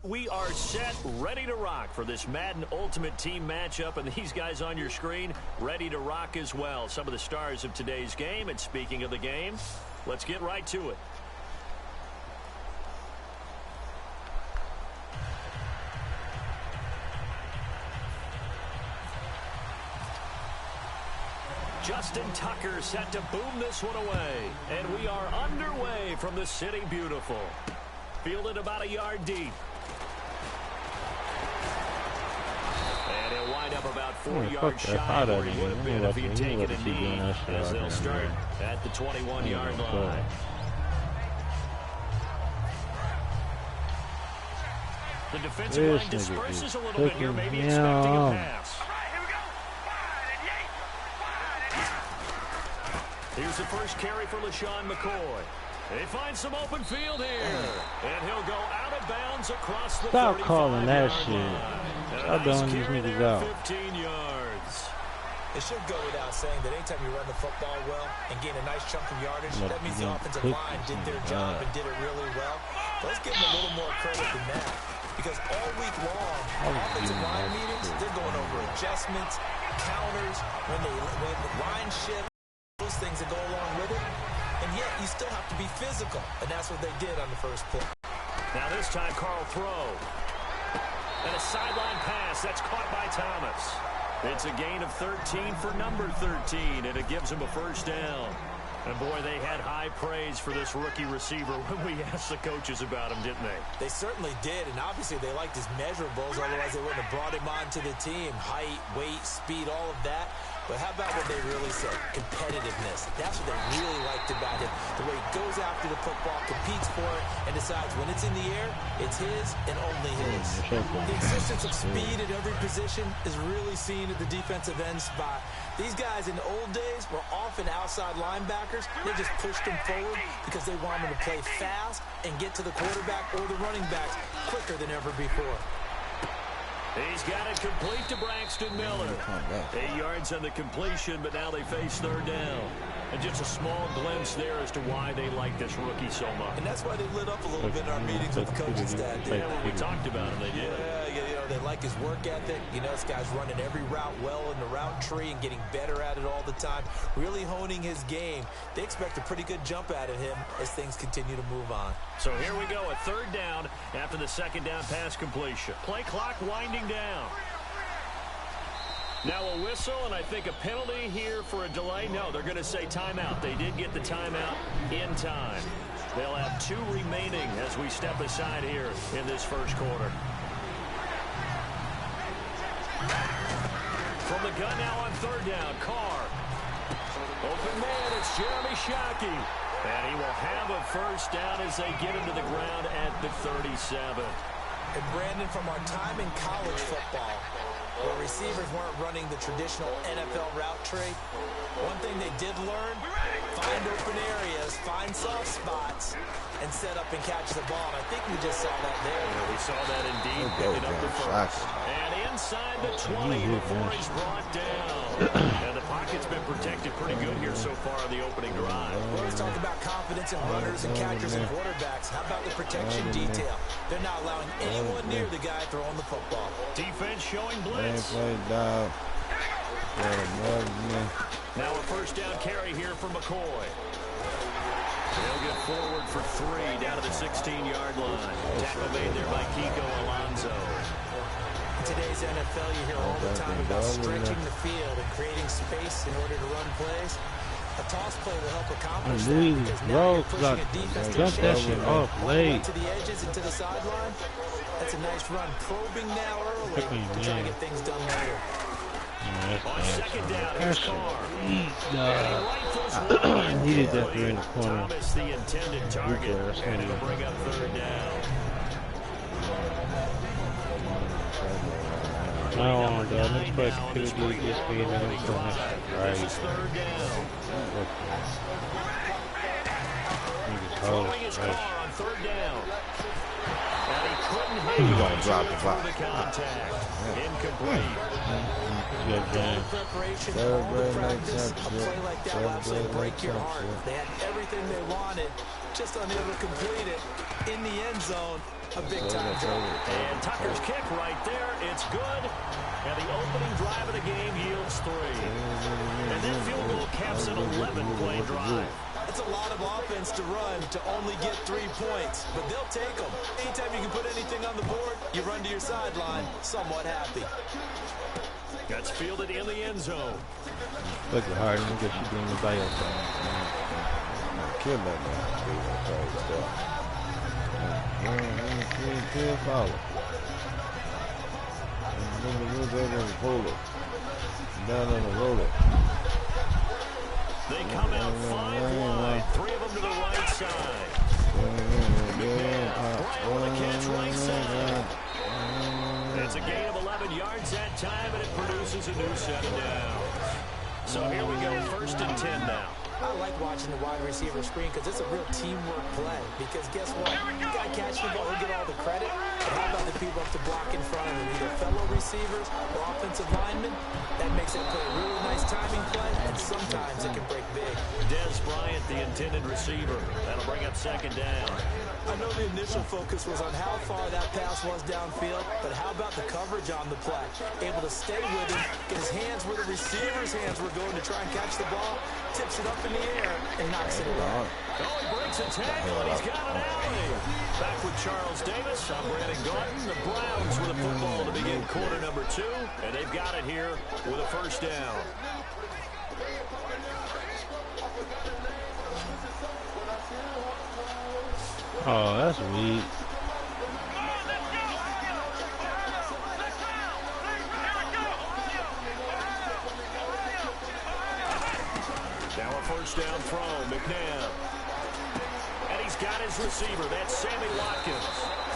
We are set, ready to rock for this Madden Ultimate Team matchup, and these guys on your screen ready to rock as well. Some of the stars of today's game, and speaking of the game, let's get right to it. Justin Tucker set to boom this one away, and we are underway from the City Beautiful. Fielded about a yard deep. And he'll wind up about 4 yards shy of where he would have been if he'd taken a knee, as they'll start at the 21-yard line. The defensive line disperses a little bit here, maybe expecting a pass. Here's the first carry for LaShawn McCoy. They find some open field here. And he'll go out of bounds across the 35-yard line. Stop calling that shit. Stop doing these niggas out. 15 yards. It should go without saying that anytime you run the football well and gain a nice chunk of yardage, that means the offensive line did their job and did it really well. But let's give them a little more credit than that. Because all week long, offensive line meetings, they're going over adjustments, counters, when the line shift, those things that go along with it. And yet, you still have to be physical. And that's what they did on the first play. Now this time, Carl throw. And a sideline pass. That's caught by Thomas. It's a gain of 13 for number 13, and it gives him a first down. And, boy, they had high praise for this rookie receiver when we asked the coaches about him, didn't they? They certainly did, and obviously they liked his measurables. Otherwise, they wouldn't have brought him onto the team. Height, weight, speed, all of that. But how about what they really said? Competitiveness. That's what they really liked about him. The way he goes after the football, competes for it, and decides when it's in the air, it's his and only his. The existence of speed at every position is really seen at the defensive end spot. These guys in the old days were often outside linebackers. They just pushed them forward because they wanted them to play fast and get to the quarterback or the running backs quicker than ever before. He's got it complete to Braxton Miller. 8 yards on the completion, but now they face third down. And just a small glimpse there as to why they like this rookie so much. And that's why they lit up a little bit in our meetings with the coaching staff. Yeah, when we talked about him, they did. Yeah, they like his work ethic. You know, this guy's running every route well in the route tree and getting better at it all the time, really honing his game. They expect a pretty good jump out of him as things continue to move on. So here we go, a third down after the second down pass completion. Play clock winding down. Now a whistle, and I think a penalty here for a delay. No, they're going to say timeout. They did get the timeout in time. They'll have 2 remaining as we step aside here in this first quarter. From the gun now on third down, Carr. Open man, it's Jeremy Shockey. And he will have a first down as they get him to the ground at the 37. And Brandon, from our time in college football, where receivers weren't running the traditional NFL route tree, one thing they did learn, find open areas, find soft spots, and set up and catch the ball. And I think we just saw that there. Yeah, we saw that indeed, picking up the first. And inside the 20 before he's brought down. And the pocket's been protected pretty good here so far on the opening drive. Well, let's talk about confidence in runners and catchers and quarterbacks. How about the protection detail? They're not allowing anyone near the guy throwing the football. Defense showing blitz. Now a first down carry here for McCoy. They'll get forward for 3 down to the 16-yard line. Tackle made there by Kiko Alonso. In today's NFL, you hear all the time about stretching the field and creating space in order to run plays. A toss play will help accomplish that because now you're pushing a defense to to the edges and to the sideline. That's a nice run. Probing now early to try to get things done later. On second down, here's Carr. I needed that there in the corner. Thomas, the intended target, and it'll bring up third down. No, let's put this speed in the corner. Right. Third down. Throwing his car on third down. And he couldn't hit He's going to drop the ball. Incomplete. Good game. Preparation, all the practice, a play like that will absolutely break your heart. They had everything they wanted, just unable to complete it in the end zone. A big-time drive. And Tucker's kick right there. It's good. And the opening drive of the game yields 3. And that field goal caps an 11-play drive. That's a lot of offense to run to only get 3 points, but they'll take them. Anytime you can put anything on the board, you run to your sideline somewhat happy. That's fielded in the end zone. Look at Harden. Look at you doing the bio thing. Kill that man. Follow. Hold it. Down on the roller. They come out 5 wide. 3 of them to the right side. Bryant with a catch right side. It's a gain of 11 yards that time, and it produces a new set of downs. So here we go, 1st and 10 now. I like watching the wide receiver screen because it's a real teamwork play. Because guess what? You got to catch the ball, he'll get all the credit. But how about the people up to block in front of him, either fellow receivers or offensive linemen? That makes it play a really nice timing play, and sometimes it can break big. Dez Bryant, the intended receiver. That'll bring up 2nd down. I know the initial focus was on how far that pass was downfield, but how about the coverage on the play? Able to stay with him, get his hands where the receiver's hands were going to try and catch the ball, tips it up in the air, and knocks it away. Oh, he breaks a tackle, and he's got an alley. Back with Charles Davis. I'm Brandon Gordon. The Browns with a football to begin quarter number 2, and they've got it here with a 1st down. Oh, that's weak. Now a 1st down throw, McNabb. And he's got his receiver, that's Sammy Watkins.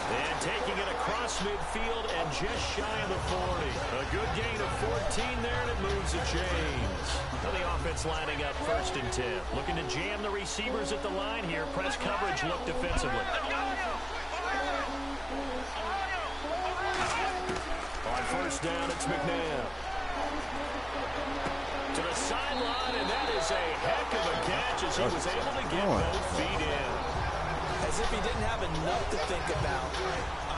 And taking it across midfield and just shy of the 40. A good gain of 14 there, and it moves the chains. Now the offense lining up 1st and 10. Looking to jam the receivers at the line here. Press coverage look defensively. On 1st down, it's McNabb. To the sideline, and that is a heck of a catch as he was able to get both feet in. As if he didn't have enough to think about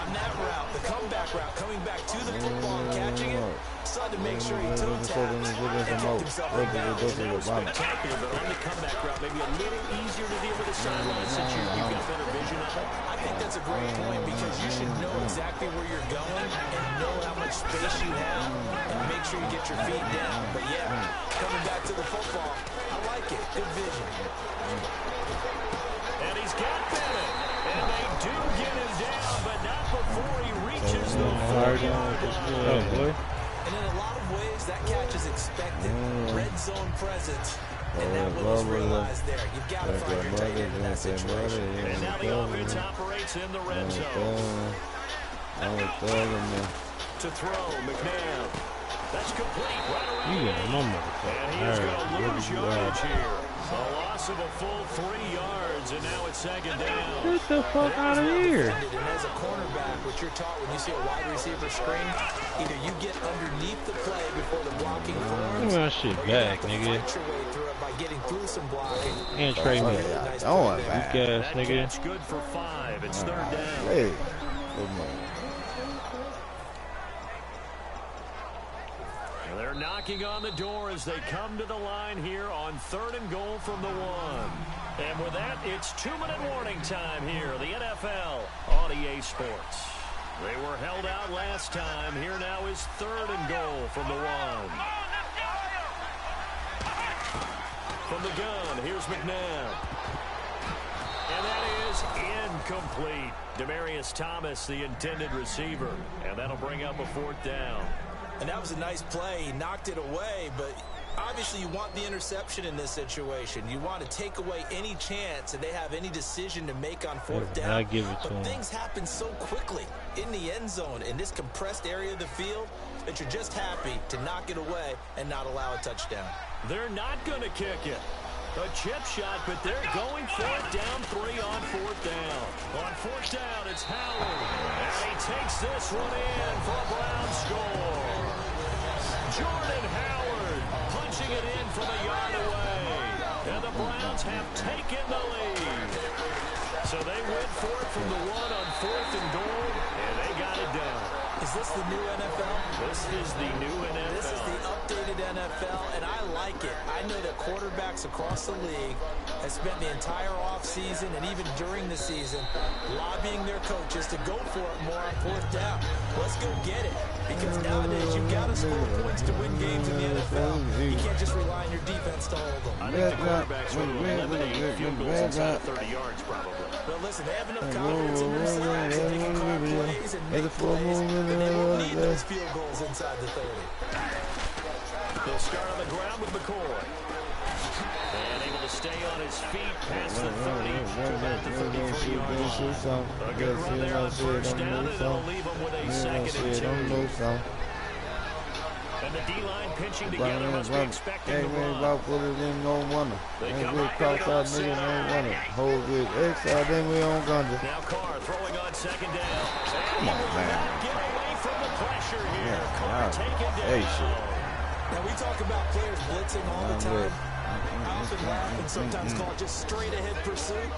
on that route, the comeback route, coming back to the football and catching it, decided to make sure he toe taps and kept himself in bounds. That was spectacular, but on the comeback route, maybe a little easier to deal with the sideline since you've got better vision of it. I think that's a great point because you should know exactly where you're going and know how much space you have and make sure you get your feet down. But yeah, coming back to the football, I like it. Good vision. And he's got Bennett. And they do get him down, but not before he reaches the 40-yard line. And in a lot of ways, that catch is expected. Red zone presence. And that was realized there. You've got to find your tight end in that situation. And now the offense operates in the red zone. To throw, McNabb. That's complete right around. And he's going to lose yardage here. A loss of a full 3 yards, and now it's 2nd down. Get the fuck out of here. And as a cornerback, what you're taught when you see a wide receiver screen, either you get underneath the play before the blocking forms, Give me that shit back, nigga. fight your way through it by getting through some blocking. And trade me. Nice Oh, play there. weak ass nigga. It's good for 5. It's 3rd down. Hey. They're knocking on the door as they come to the line here on 3rd and goal from the 1. And with that, it's 2-minute warning time here, the NFL on EA Sports. They were held out last time. Here now is 3rd and goal from the 1. From the gun, here's McNabb. And that is incomplete. Demaryius Thomas, the intended receiver. And that'll bring up a 4th down. And that was a nice play. He knocked it away, but obviously you want the interception in this situation. You want to take away any chance that they have any decision to make on 4th down. I give it to him. But things happen so quickly in the end zone, in this compressed area of the field, that you're just happy to knock it away and not allow a touchdown. They're not going to kick it. A chip shot, but they're going for it. Down 3 on 4th down. On 4th down, it's Howard. And he takes this one in for a Brown score. Jordan Howard punching it in from a yard away. And the Browns have taken the lead. So they went for it from the 1 on 4th and goal, and they got it done. Is this the new NFL? This is the new NFL. This is the updated NFL, and I like it. I know that quarterbacks across the league have spent the entire offseason and even during the season lobbying their coaches to go for it more on 4th down. Let's go get it. Because nowadays you've got to score points to win games in the NFL. You can't just rely on your defense to hold them. I think the quarterbacks will eliminate field goals inside 30 yards probably. But listen, they have enough confidence in themselves that they can call plays and make plays, and they won't need those field goals inside the 30. They'll start on the ground with McCoy. And able to stay on his feet past the 30 to about the 33-yard line. A good run there on 1st down, and it'll leave them with a 2nd and 2. And the D-line pinching together must be expecting the run. They come out with the offset. Hold it extra, then we on Gunja. Now Carr throwing on 2nd down. And he will not get away from the pressure here. Carr taken down. Now we talk about players blitzing all the time. I often laugh and sometimes call it just straight-ahead pursuit.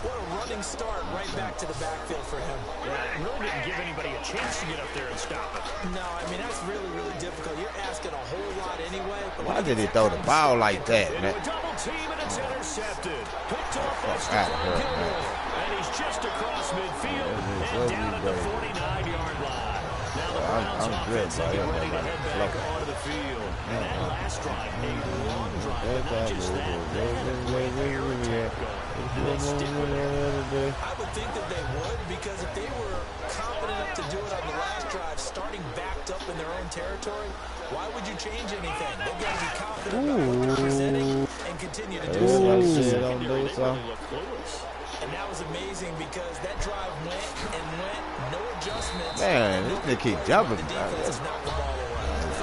What a running start right back to the backfield for him. Yeah, it really didn't give anybody a chance to get up there and stop it. No, I mean, that's really, really difficult. You're asking a whole lot anyway. Why did he throw the ball like that, man? Into a double team, and it's intercepted. Picked off by Stephon Gilmore. And he's just across midfield and down at the 49-yard line. Now the Browns offense will get ready to head back onto the field. And that last drive, a long drive, but not just that. They had a great air attack going. Do they stick with it? I would think that they would, because if they were confident enough to do it on the last drive, starting backed up in their own territory, why would you change anything? They've got to be confident about what they're presenting and continue to do so. And that was amazing because that drive went and went, no adjustments. Man, this nigga keep jumping. The defense has knocked the ball away.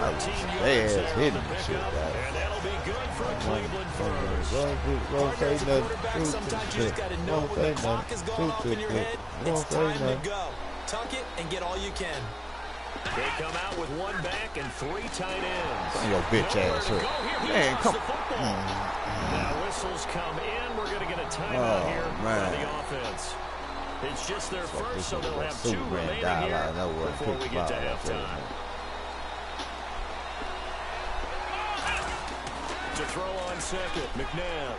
They ass hitting the shit, and that'll be good for a Cleveland first. As a quarterback, sometimes you just got to know when the clock is going off in your head, it's time to go. Tuck it and get all you can. They come out with 1 back and 3 tight ends. Your bitch ass. Man, come on. Now whistles come in. We're going to get a timeout here by the offense. It's just their first, so they'll have 2 remaining here before we get to halftime. To throw on 2nd, McNabb.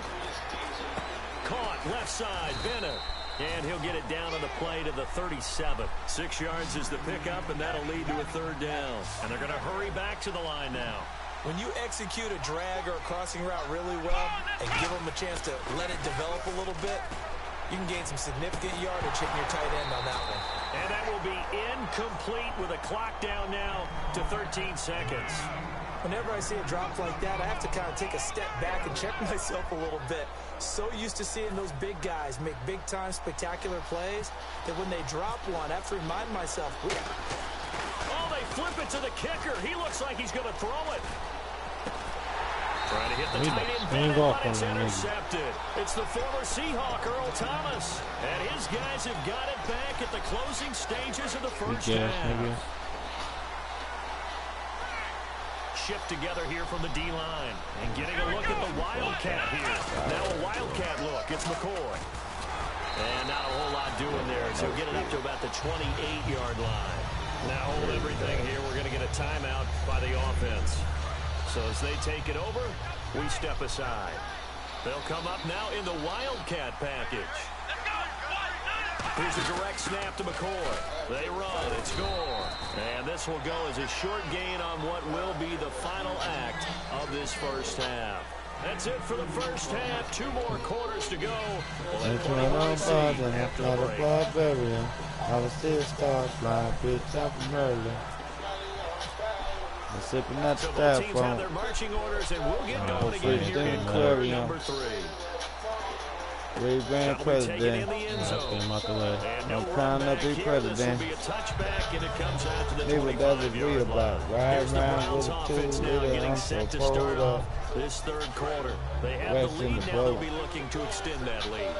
Caught left side, Bennett. And he'll get it down on the play to the 37. 6 yards is the pickup, and that'll lead to a 3rd down. And they're going to hurry back to the line now. When you execute a drag or a crossing route really well and give them a chance to let it develop a little bit, you can gain some significant yardage hitting your tight end on that one. And that will be incomplete with a clock down now to 13 seconds. Whenever I see a drop like that, I have to kind of take a step back and check myself a little bit. So used to seeing those big guys make big-time spectacular plays that when they drop one, I have to remind myself, oh, they flip it to the kicker. He looks like he's going to throw it. Trying to hit the tight end Bennett, but it's intercepted. It's the former Seahawk, Earl Thomas. And his guys have got it back at the closing stages of the first half. Shift together here from the D-line. And getting a look at the Wildcat here. Now a Wildcat look. It's McCoy. And not a whole lot doing there. So he'll get it up to about the 28-yard line. Now hold everything here. We're going to get a timeout by the offense. So as they take it over, we step aside. They'll come up now in the Wildcat package. Here's a direct snap to McCoy. They run. It's Gore. And this will go as a short gain on what will be the final act of this first half. That's it for the first half. 2 more quarters to go. We'll after the break. I was still start flying, bitch, up from early. Sipping that so staff both teams have their marching orders, and we'll get going again here in quarter number 3. Great grand president. I'm trying to be president. People doesn't agree about right around with the 2 little I'm so pulled up. This 3rd quarter, they have the lead now. They'll be looking to extend that lead.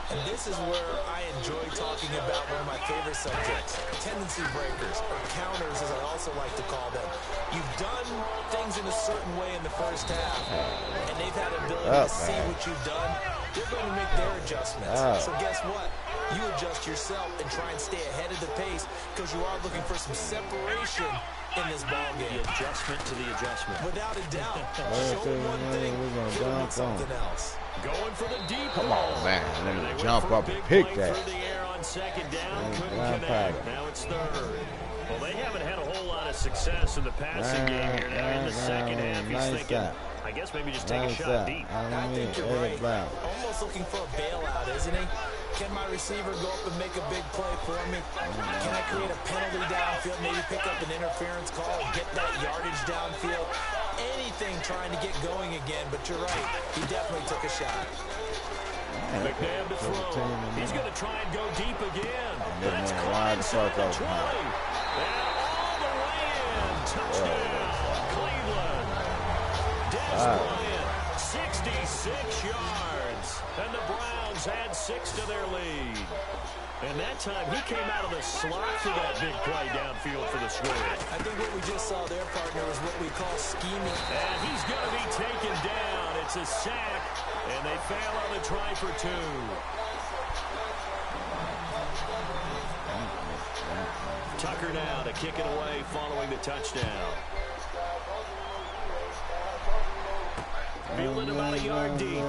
And this is where I enjoy talking about one of my favorite subjects, tendency breakers, or counters as I also like to call them. You've done things in a certain way in the first half, and they've had the ability to see what you've done. They're going to make their adjustments. So guess what? you adjust yourself and try and stay ahead of the pace because you are looking for some separation in this ball game. The adjustment to the adjustment. Without a doubt. Show one thing, give something else. Going for the deep Come ball. on, man. Let me jump up and pick that. Through the air on second down. Couldn't connect. Now it's third. Well, they haven't had a whole lot of success in the passing game here. Now in the second half, he's thinking, I guess maybe just take a shot deep. I think you're right. Almost looking for a bailout, isn't he? Can my receiver go up and make a big play for me? Can I create a penalty downfield, maybe pick up an interference call and get that yardage downfield? Anything trying to get going again, but you're right. He definitely took a shot. McNabb to throw. He's going to try and go deep again. That's wide the fuck open. And all the way in. Touchdown, Cleveland. Des Bryant, 66 yards. And the Browns add 6 to their lead. And that time, he came out of the slot for that big play downfield for the score. I think what we just saw there, partner, is what we call scheming. And he's going to be taken down. It's a sack, and they fail on the try for 2. Tucker now to kick it away following the touchdown. Fielded about a yard deep.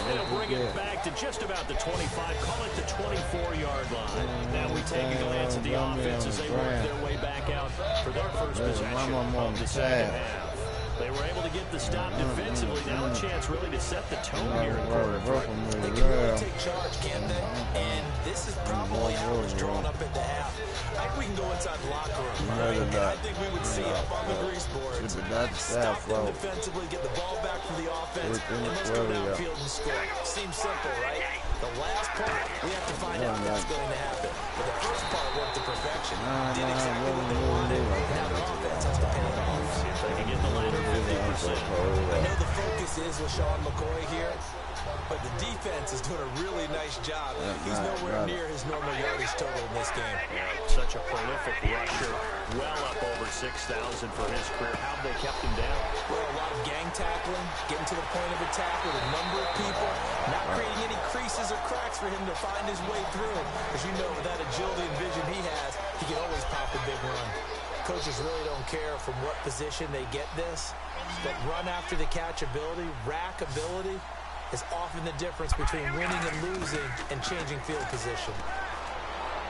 They'll bring it back to just about the 25, call it the 24-yard line. Now we take a glance at the offense as they work their way back out for their first possession of the second half. They were able to get the stop defensively. Now a chance really to set the tone here in quarter 3. They can really take charge, can't they? And this is probably how it's drawn up at the half. I think we can go inside the locker room. I think we would see up on the grease boards. Stop them defensively, get the ball back from the offense, and let's go downfield and score. Seems simple, right? The last part, we have to find out what's going to happen. But the first part worked to perfection. Did exactly what they wanted. Now the offense has to pay it off. See if they can get the latter 50%. I know the focus is with Sean McCoy here, but the defense is doing a really nice job. He's nowhere near his normal yardage total in this game. Yeah, such a prolific rusher, well up over 6,000 for his career. How have they kept him down? Well, a lot of gang tackling, getting to the point of attack with a number of people, not creating any creases or cracks for him to find his way through. As you know, with that agility and vision he has, he can always pop a big run. Coaches really don't care from what position they get this, but run after the catch ability, rack ability, is often the difference between winning and losing and changing field position.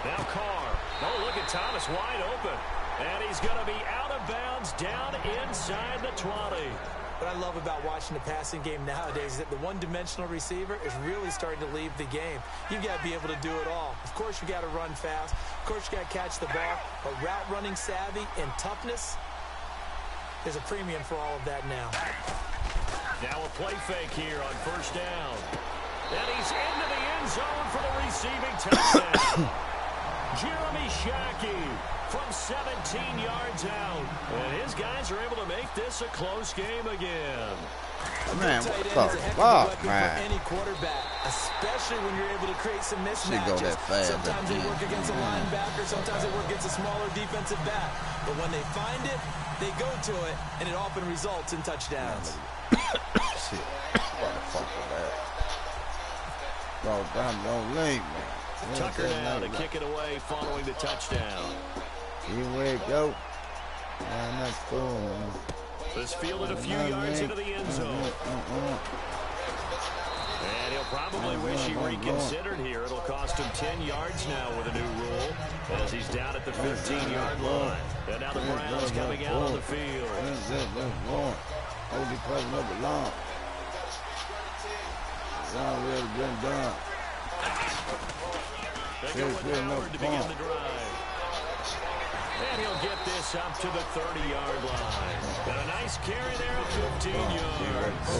Now Carr. Oh, look at Thomas wide open. And he's going to be out of bounds down inside the 20. What I love about watching the passing game nowadays is that the one-dimensional receiver is really starting to leave the game. You've got to be able to do it all. Of course, you got to run fast. Of course, you got to catch the ball. But route running savvy and toughness, there's a premium for all of that now. Now a play fake here on first down. And he's into the end zone for the receiving touchdown. Jeremy Shockey from 17 yards out. And his guys are able to make this a close game again. Man, what the fuck, man? Any quarterback, especially when you're able to create some mismatches. Go that fast, sometimes they work against a linebacker, sometimes they work against a smaller defensive back. But when they find it, they go to it, and it often results in touchdowns. Shit. What the fuck was that? Bro, don't leave me. Tucker now to kick it away following the touchdown. Here we go. Man, that's cool, man. This fielded a few yards into the end zone. And he'll probably wish he reconsidered here. It'll cost him 10 yards now with a new rule as he's down at the 15-yard line. And now the Browns coming out on the field. Hold the question up along. It's already been done. They go with Howard to begin the drive. And he'll get this up to the 30-yard line. And a nice carry there of 15 yards.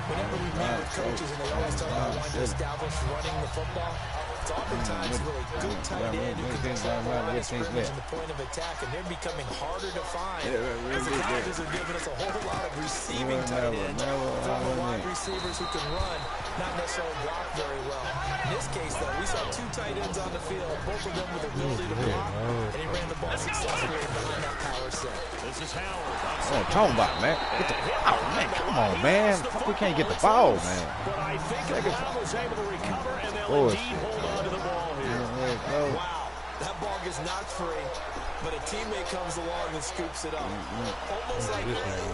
Whenever we meet with coaches and they always talk about wanting to establish running the football, it's oftentimes really good tight end who can control the line of scrimmage and the point of attack, and they're becoming harder to find. As the colleges are giving us a whole lot of receiving tight ends, former wide receivers who can run not necessarily blocked very well. In this case, though, we saw two tight ends on the field, both of them with the ability to block, and he ran the ball successfully behind that power set. This is Howard. What I'm talking about, man? Get the ball, man. Come on, man. We can't get the ball, man. But I think Brown was able to recover, and they'll indeed hold on to the ball here. Wow, that ball gets knocked free, but a teammate comes along and scoops it up. Almost like,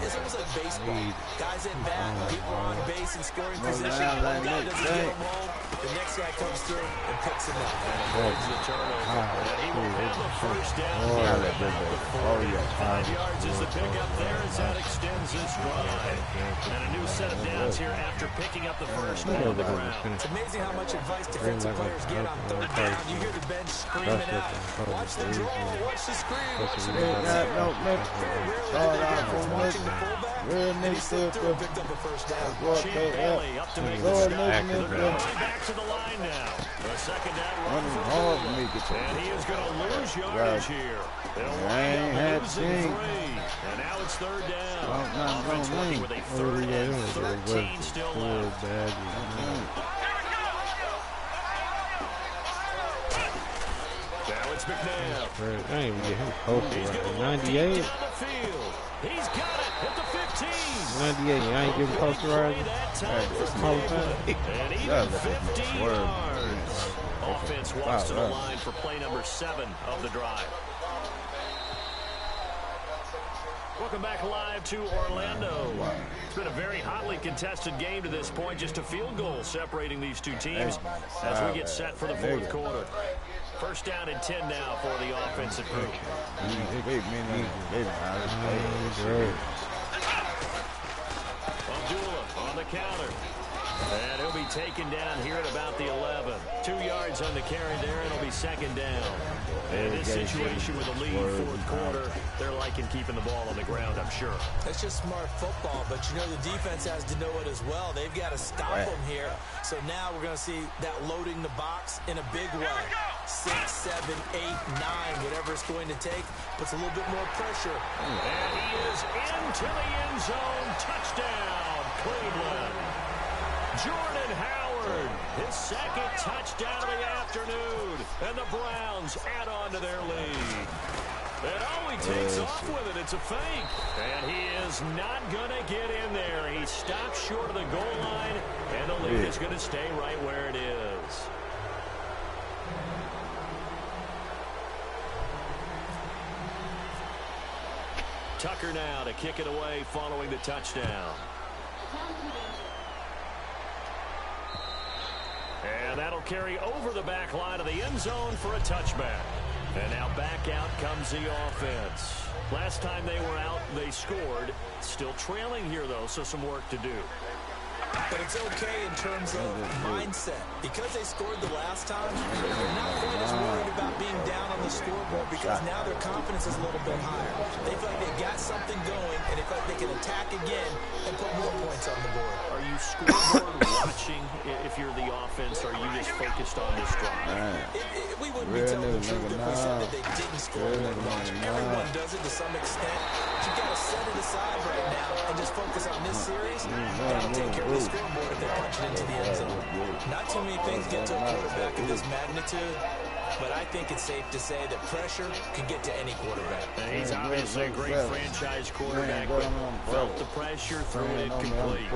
it's almost like baseball. Guys at bat, people are on base and scoring position. One guy doesn't get him home, the next guy comes through and picks him up. The turnover. And he will have the first down. 5 yards is the pickup there as that extends this drive. And a new set of downs here after picking up the first down on the ground. It's amazing how much advice defensive players get on third down. You hear the bench screaming out, watch the draw, watch the screen, watch the screen. Watching the fullback, and he slipped through and picked up a first down. Champ Bailey up to make the stop. Back to the line now. The second down run for Doolittle. And he is going to lose yardage here. They'll wind up losing 3. And now it's third down. Offense working with a third and 13 still left. Now it's McNabb. I ain't even get him posted right. 98. He's got it at the 15. 98. I ain't giving posted right. And even 50 yards. Offense walks to the line for play number 7 of the drive. Welcome back live to Orlando. It's been a very hotly contested game to this point. Just a field goal separating these two teams as we get set for the fourth quarter. First down and 10 now for the offensive group. Abdullah on the counter. And he'll be taken down here at about the 11. 2 yards on the carry there, and it'll be second down. And this situation with a lead fourth quarter, they're liking keeping the ball on the ground, I'm sure. That's just smart football, but you know the defense has to know it as well. They've got to stop them here. So now we're going to see that loading the box in a big way. 6, 7, 8, 9, whatever it's going to take, puts a little bit more pressure. And he is into the end zone. Touchdown, Cleveland. Jordan Howard, his second touchdown of the afternoon, and the Browns add on to their lead. And he takes off with it. It's a fake. And he is not going to get in there. He stops short of the goal line, and the lead is going to stay right where it is. Tucker now to kick it away following the touchdown. And that'll carry over the back line of the end zone for a touchback. And now back out comes the offense. Last time they were out, they scored. Still trailing here, though, so some work to do. But it's okay in terms of mindset. Because they scored the last time, they're not quite as worried about being down on the scoreboard because now their confidence is a little bit higher. They feel like they've got something going, and they feel like they can attack again and put more points on the board. Are you scoreboard watching if you're the offense, or are you just focused on this drive? We wouldn't be telling the truth if we said that they didn't score more watching. Everyone does it to some extent. But you've got to set it aside right now and just focus on this series. That'll take care of the scoreboard if they punch it into the end zone. Not too many things get to a quarterback of this magnitude, but I think it's safe to say that pressure can get to any quarterback. And he's obviously a great franchise quarterback, but felt the pressure, threw it incomplete.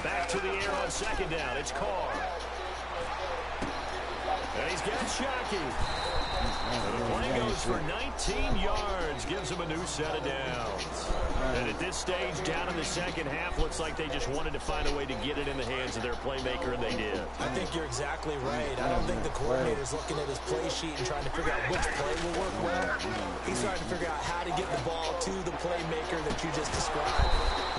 Back to the air on second down. It's Carr. And he's got Shockey. The play goes for 19 yards, gives him a new set of downs. And at this stage, down in the second half, looks like they just wanted to find a way to get it in the hands of their playmaker, and they did. I think you're exactly right. I don't think the coordinator's looking at his play sheet and trying to figure out which play will work well. He's trying to figure out how to get the ball to the playmaker that you just described.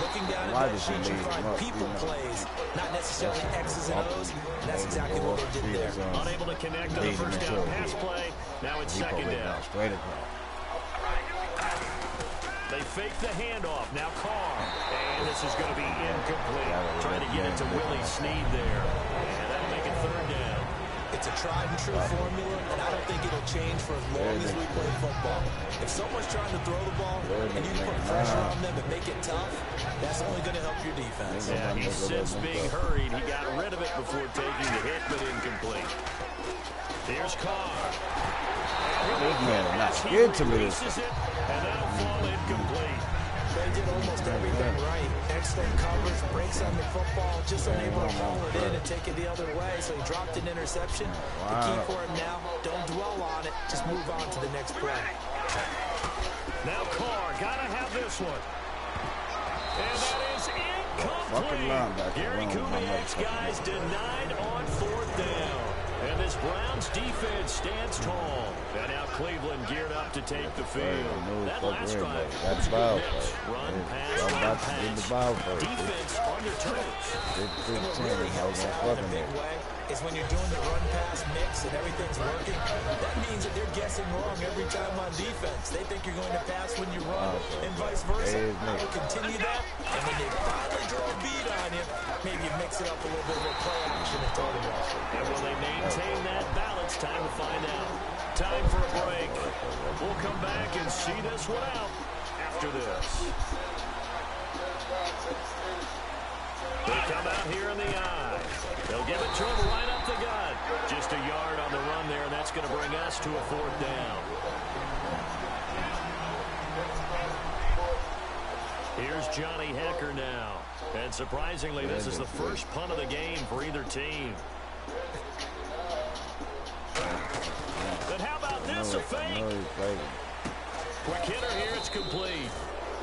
Looking down at that sheet, you find people plays, not necessarily X's and O's, and that's exactly what they did there. Unable to connect on the first down pass play. Now it's second down. They fake the handoff. Now Carr. And this is going to be incomplete. Trying to get it to Willie Snead there. And that'll make it third down. It's It's a tried and true formula, and I don't think it'll change for as long as we play football. If someone's trying to throw the ball and you can put pressure on them and make it tough, that's only going to help your defense. Yeah, he sensed being hurried. He got rid of it before taking the hit, but incomplete. Here's Carr. This man is not scared to me this time. And that'll fall incomplete. They did almost everything right. Excellent coverage, breaks on the football, just unable to haul it in and take it the other way. So he dropped an interception. The key for him now, don't dwell on it. Just move on to the next play. Now Carr, gotta have this one. And that is incomplete. Gary Kubiak's guys denied on fourth down. And this Browns defense stands tall. And now Cleveland geared up to take the field. That last drive was a good mix. Run, pass, run, pass. Defense on their toes. What really helps out in a big way is when you're doing the run-pass mix and everything's working, that means that they're guessing wrong every time on defense. They think you're going to pass when you run and vice versa. I will continue that, and when they finally draw a beat on you, maybe you mix it up a little bit with play action and throw the ball. And will they maintain that balance? Time to find out. Time for a break. We'll come back and see this one out after this. They come out here in the eye. They'll give it to him right up the gut. Just a yard on the run there, and that's going to bring us to a fourth down. Here's Johnny Hecker now. And surprisingly, this is the first punt of the game for either team. But how about this, a fake? Quick hitter here, it's complete.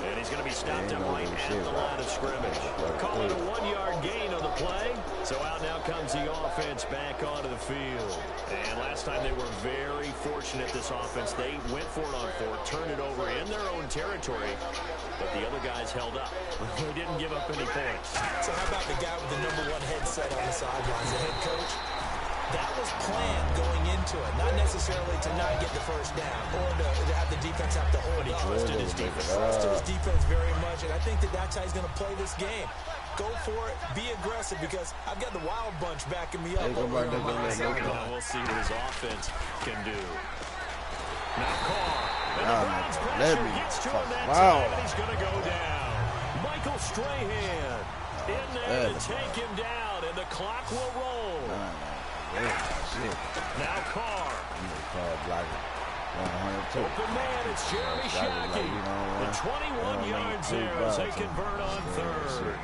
And he's going to be stopped up right at the line of scrimmage. Call it a 1-yard gain on the play. So out now comes the offense back onto the field. And last time they were very fortunate, this offense. They went for it on fourth, turned it over in their own territory. But the other guys held up. They didn't give up any points. So how about the guy with the #1 headset on the sidelines, the head coach? That was planned going into it, not necessarily to not get the first down or to have the defense have to hold But he up. trusted his defense. Trusted his defense very much, and I think that that's how he's going to play this game. Go for it, be aggressive, because I've got the wild bunch backing me up. We'll see what his offense can do. Now Carr. And the Browns pressure gets to him that time, and he's going to go down. Michael Strahan in there to take him down, and the clock will roll. Now Carr. Open man, it's Jeremy Shockey. The 21 yards there as they convert on third.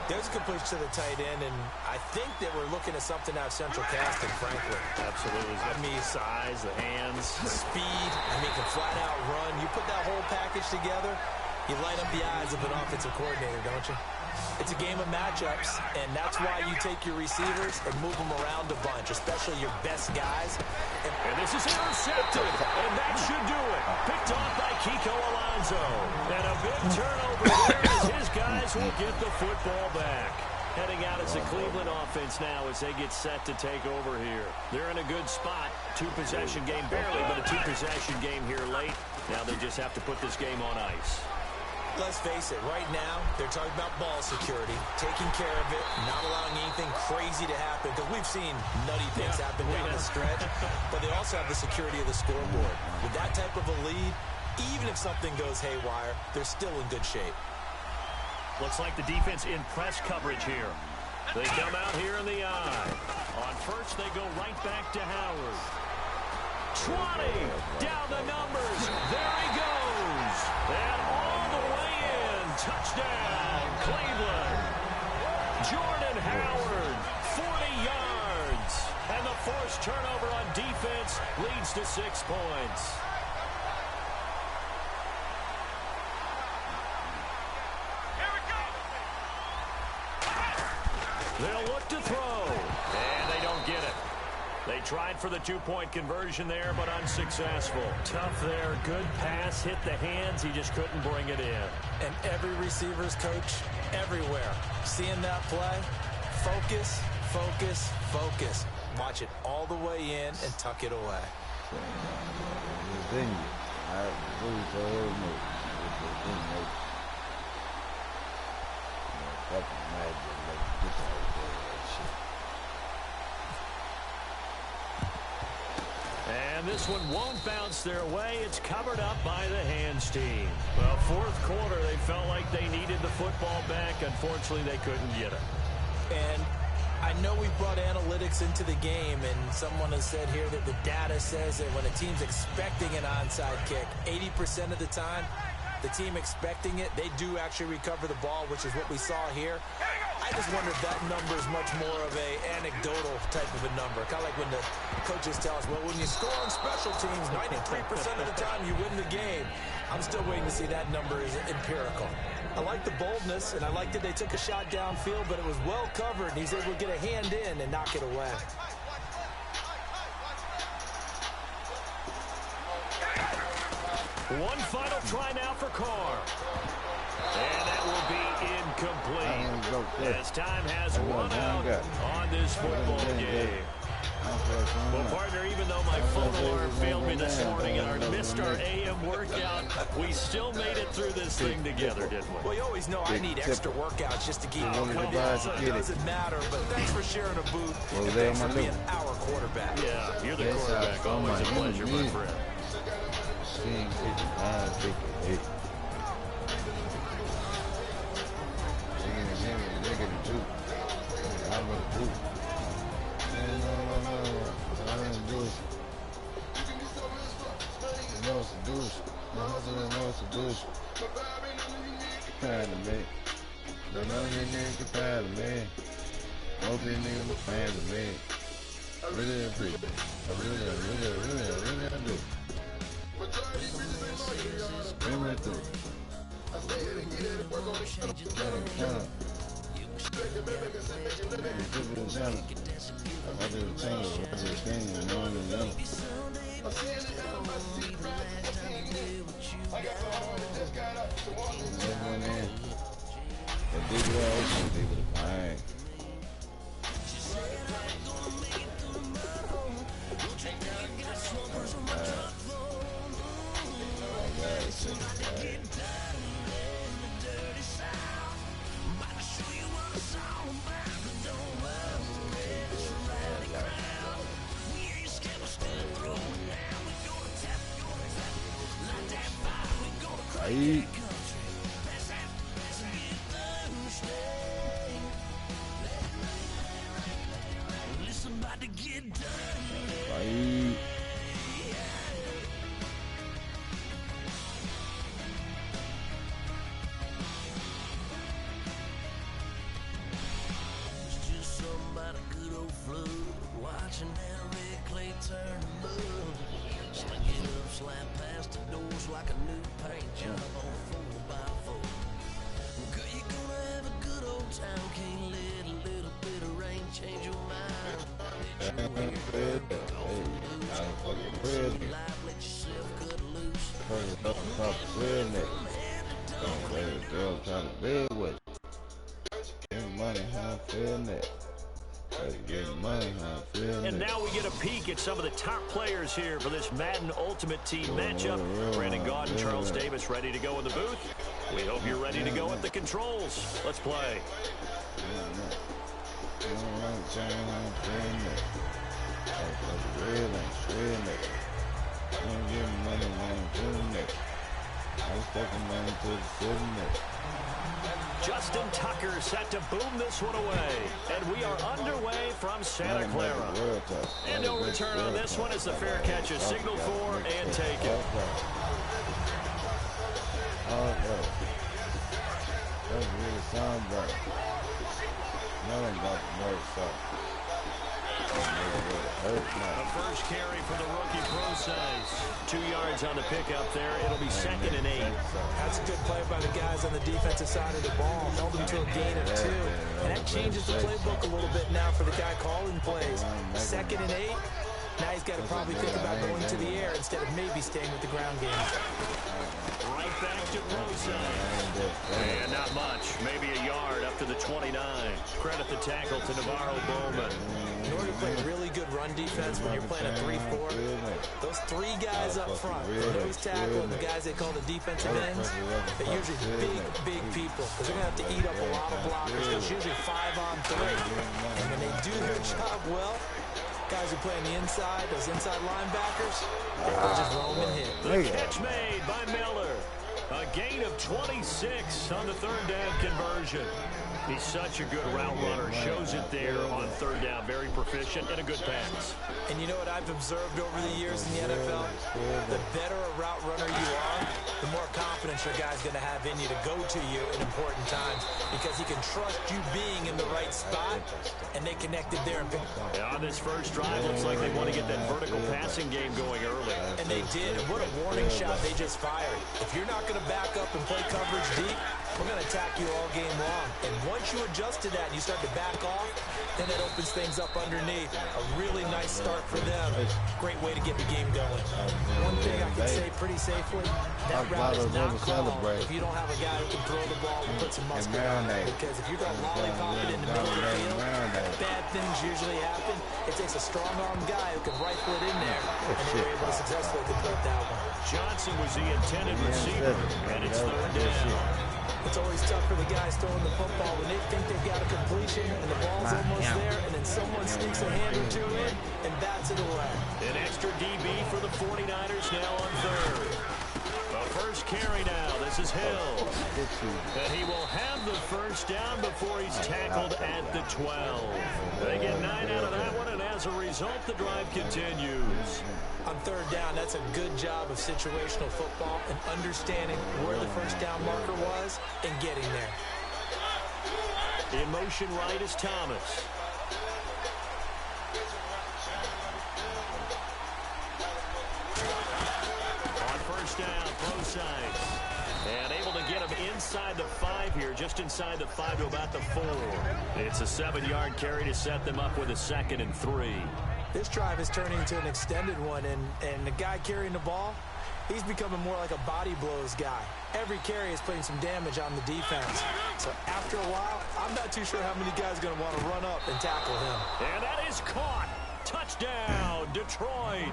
There's a completion to the tight end, and I think that we're looking at something out of central casting, frankly. Absolutely. I mean, size, the hands. Speed. I mean, can flat out run. You put that whole package together, you light up the eyes of an offensive coordinator, don't you? It's a game of matchups, and that's why you take your receivers and move them around a bunch, especially your best guys. And this is intercepted, and that should do it. Picked off by Kiko Alonso. And a big turnover there as his guys will get the football back. Heading out as the Cleveland offense now as they get set to take over here. They're in a good spot. Two-possession game, barely, but a two-possession game here late. Now they just have to put this game on ice. Let's face it, right now, they're talking about ball security, taking care of it, not allowing anything crazy to happen, because we've seen nutty things happen down the stretch, but they also have the security of the scoreboard. With that type of a lead, even if something goes haywire, they're still in good shape. Looks like the defense in press coverage here. They come out here in the eye. On first, they go right back to Howard. 20, down the numbers, there he goes, and all the way in, touchdown, Cleveland. Jordan Howard, 40 yards, and the forced turnover on defense leads to 6 points. Here we go. They'll look to throw, and they don't get it. They tried for the two-point conversion there, but unsuccessful. Tough there. Good pass. Hit the hands. He just couldn't bring it in. And every receiver's coach everywhere. Seeing that play, focus, focus, focus. Watch it all the way in and tuck it away. this one won't bounce their way. It's covered up by the hands team. Well, fourth quarter, they felt like they needed the football back. Unfortunately, they couldn't get it. And I know we brought analytics into the game, and someone has said here that the data says that when a team's expecting an onside kick, 80% of the time, the team expecting it, they do actually recover the ball, which is what we saw here. I just wonder if that number is much more of a anecdotal type of a number. Kind of like when the coaches tell us, well, when you score on special teams, 93% of the time you win the game. I'm still waiting to see that number is empirical. I like the boldness, and I like that they took a shot downfield, but it was well covered, and he's able to get a hand in and knock it away. One final try now for Carr. And that will be incomplete. As time has run out on this football game. Well, partner, even though my phone alarm failed me this morning and I missed our AM workout, we still made it through this thing together, didn't we? Well, you always know I need extra workouts just to keep up with it, so it doesn't matter. But thanks for sharing a boot, and thanks for being our quarterback. Yeah, you're the quarterback. Always a pleasure, my friend. And now we get a peek at some of the top players here for this Madden Ultimate Team matchup. Brandon Gaud and Charles Davis ready to go in the booth. We hope you're ready to go at the controls. Let's play. Justin Tucker set to boom this one away. And we are underway from Santa Clara. And no return on this one as the fair catch is signaled for and taken. That's really sound right. Nothing about the nerve The first carry for the rookie pro size. 2 yards on the pickup there. It'll be 2nd and 8. That's a good play by the guys on the defensive side of the ball. Held them to a gain of 2. And that changes the playbook a little bit now for the guy calling plays. 2nd and 8. Now he's got to probably think about going to the air instead of maybe staying with the ground game. Right back to pro side. And not much. Maybe a yard up to the 29. Credit the tackle to Navarro Bowman. In order to play really good run defense when you're playing a 3-4, those 3 guys up front, the nose tackle and the guys they call the defensive ends, they're usually big people because they're going to have to eat up a lot of blockers. It's usually 5 on 3. And when they do their job well, Guys who play on the inside, those inside linebackers, they'll just roam and hit. The catch made by Miller. A gain of 26 on the third down conversion. He's such a good route runner. Shows it there on third down. Very proficient and a good pass. And you know what I've observed over the years in the NFL? The better a route runner you are, the more confidence your guy's going to have in you to go to you in important times because he can trust you being in the right spot, and they connected there. Yeah, on this first drive, looks like they want to get that vertical passing game going early. And they did, and what a warning shot they just fired. If you're not going to back up and play coverage deep, we're going to attack you all game long. And once you adjust to that and you start to back off, then that opens things up underneath. A really nice start for them. Great way to get the game going. One thing I can say pretty safely, that route is not called if you don't have a guy who can throw the ball and put some muscle on it. Because if you're going to lollipop it in the middle of the field, bad things usually happen. It takes a strong-armed guy who can rifle it in there. And they were able to successfully complete that one. Johnson was the intended receiver, and it's third down. It's always tough for the guys throwing the football when they think they've got a completion and the ball's almost there, and then someone sneaks a hand or two in and bats it away. An extra DB for the 49ers now on third. The first carry now. This is Hill. And he will have the first down before he's tackled at the 12. They get 9 out of that one, and as a result, the drive continues. On third down, that's a good job of situational football and understanding where the first down marker was and getting there. In motion right is Thomas. On first down, both sides. And able to get him inside the 5 here, just inside the 5 to about the 4. It's a 7-yard carry to set them up with a 2nd and 3. This drive is turning into an extended one, and the guy carrying the ball, he's becoming more like a body blows guy. Every carry is putting some damage on the defense. So after a while, I'm not too sure how many guys are going to want to run up and tackle him. And that is caught. Touchdown, Detroit.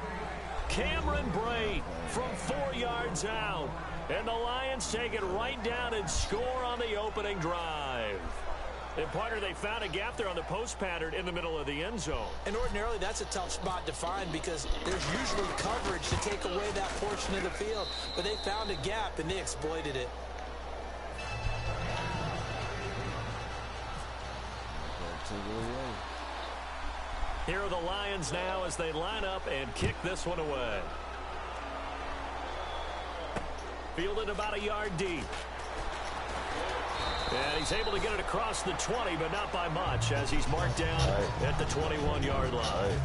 Cameron Brate from 4 yards out. And the Lions take it right down and score on the opening drive. And partner, they found a gap there on the post pattern in the middle of the end zone. And ordinarily, that's a tough spot to find because there's usually coverage to take away that portion of the field. But they found a gap, and they exploited it. Here are the Lions now as they line up and kick this one away. Fielded about a yard deep. And he's able to get it across the 20, but not by much, as he's marked down at the 21-yard line.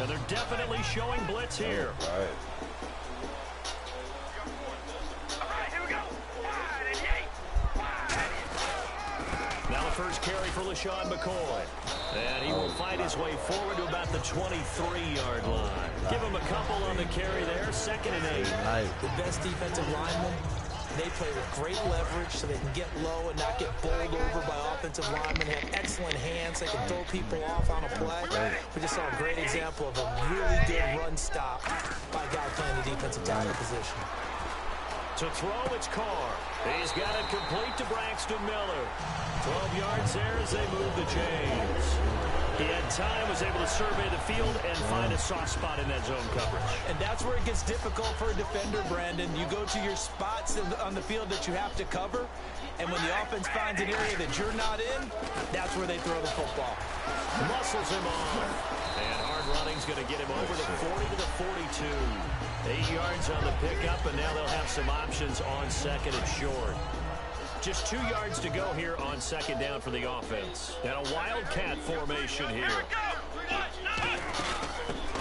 And they're definitely showing blitz here. Now the first carry for LaShawn McCoy. And he will find his way forward to about the 23-yard line. Give him a couple on the carry there, 2nd and 8. The best defensive linemen, they play with great leverage so they can get low and not get bowled over by offensive linemen. They have excellent hands. They can throw people off on a play. We just saw a great example of a really good run stop by a guy playing the defensive tackle position. To throw, it's Carr. He's got it complete to Braxton Miller. 12 yards there as they move the chains. He had time, was able to survey the field and find a soft spot in that zone coverage. And that's where it gets difficult for a defender, Brandon. You go to your spots on the field that you have to cover, and when the offense finds an area that you're not in, that's where they throw the football. Muscles him on. And hard running's going to get him over the 40 to the 42. 8 yards on the pickup, and now they'll have some options on 2nd and short. Just 2 yards to go here on 2nd down for the offense. And a wildcat formation here.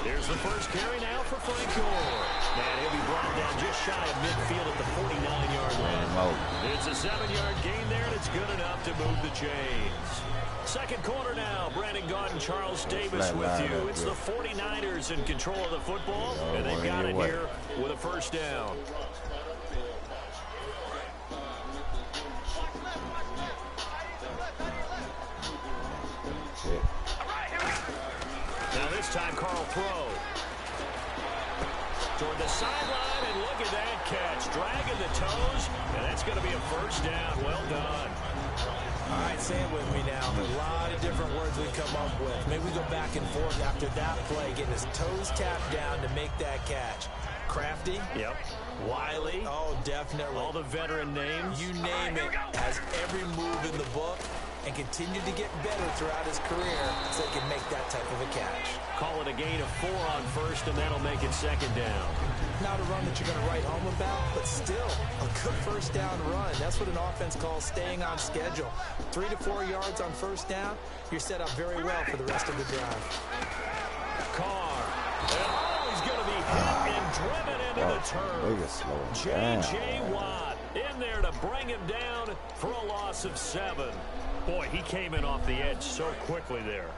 Here's the first carry now for Frank Gore. And he'll be brought down just shy of midfield at the 49-yard line. It's a 7-yard gain there, and it's good enough to move the chains. Second quarter now. Brandon Gaudin, Charles Davis with you. It's the 49ers in control of the football, and they've got it here with a first down. Now this time, Carl throw. Toward the sideline, and look at that catch. Dragging the toes, and that's going to be a first down. Well done. All right, say it with me now. A lot of different words we come up with. Maybe we go back and forth after that play, getting his toes tapped down to make that catch. Crafty? Yep. Wiley? Oh, definitely. All the veteran names? You name it. Has every move in the book and continued to get better throughout his career so he can make that type of a catch. Call it a gain of 4 on first, and that'll make it second down. Not a run that you're going to write home about, but still a good first down run. That's what an offense calls staying on schedule. 3 to 4 yards on first down, you're set up very well for the rest of the drive. Carr. And he's going to be hit and driven into the turf. J.J. Watt in there to bring him down for a loss of 7. Boy, he came in off the edge so quickly there.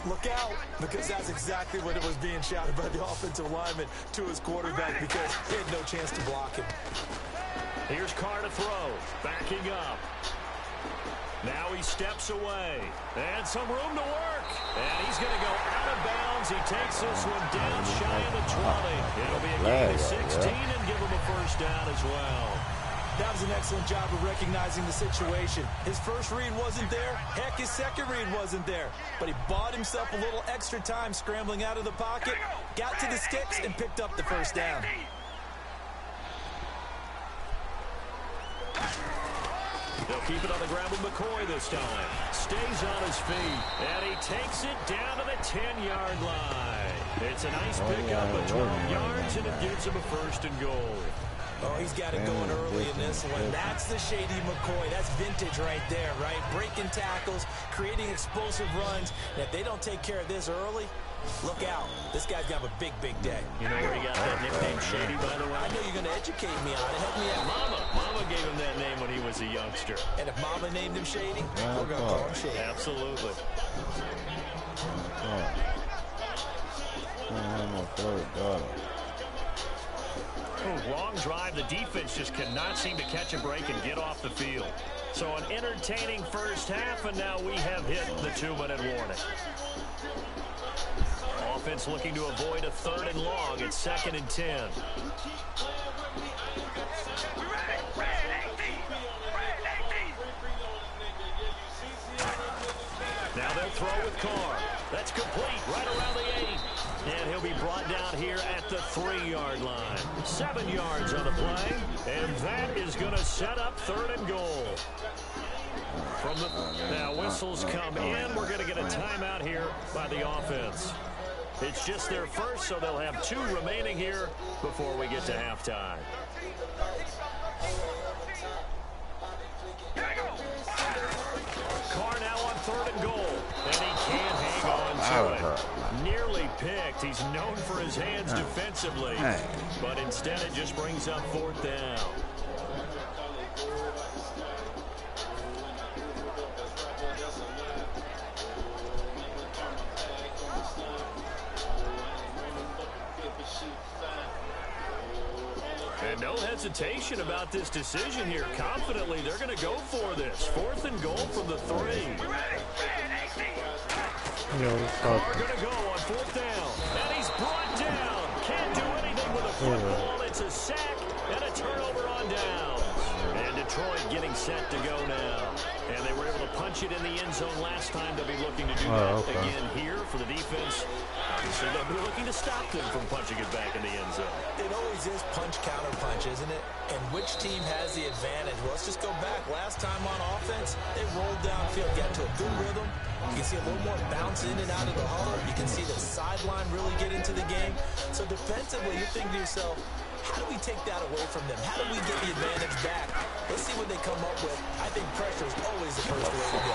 Look out, because that's exactly what it was being shouted by the offensive lineman to his quarterback, because he had no chance to block him. Here's Carr to throw, backing up. Now he steps away, and some room to work. And he's going to go out of bounds. He takes this one down shy of the 20. It'll be a gain of 16 and give him a first down as well. That was an excellent job of recognizing the situation. His first read wasn't there. Heck, his second read wasn't there. But he bought himself a little extra time scrambling out of the pocket, got to the sticks, and picked up the first down. They'll keep it on the ground with McCoy this time. Stays on his feet, and he takes it down to the 10-yard line. It's a nice pickup of 12 yards, and it gives him a first and goal. Oh, he's got it going early in this one. That's the Shady McCoy. That's vintage right there, right? Breaking tackles, creating explosive runs. And if they don't take care of this early, look out. This guy's going to have a big, big day. You know where he got that nickname, Shady, by the way? I know you're going to educate me on it. Help me out. Mama gave him that name when he was a youngster. And if Mama named him Shady, we're going to call him Shady. Absolutely. Long drive. The defense just cannot seem to catch a break and get off the field. So an entertaining first half, and now we have hit the 2-minute warning. Offense looking to avoid a 3rd and long. It's 2nd and 10. Now they'll throw with Carr. That's complete right around the 8. And he'll be brought down here at the 3-yard line. 7 yards on the play. And that is going to set up 3rd and goal. Now whistles come in. We're going to get a timeout here by the offense. It's just their first, so they'll have 2 remaining here before we get to halftime. Carr now on 3rd and goal. And he can't hang on to it. Nearly picked. He's known for his hands defensively. But instead it just brings up 4th down. And no hesitation about this decision here. Confidently, they're going to go for this. 4th and goal from the 3. Carr going to go on 4th down. And he's brought down. Can't do anything with a football. It's a sack and a turnover on downs. And Detroit getting set to go now. And they were able to punch it in the end zone last time. They'll be looking to do that again here for the defense. Obviously, they'll be looking to stop them from punching it back in the end zone. It always is punch-counter-punch, isn't it? And which team has the advantage? Well, let's just go back. Last time on offense, they rolled downfield, got to a good rhythm. You can see a little more bounce in and out of the huddle. You can see the sideline really get into the game. So defensively, you think to yourself, how do we take that away from them? How do we get the advantage back? Let's see what they come up with. I think pressure is always the first way to go.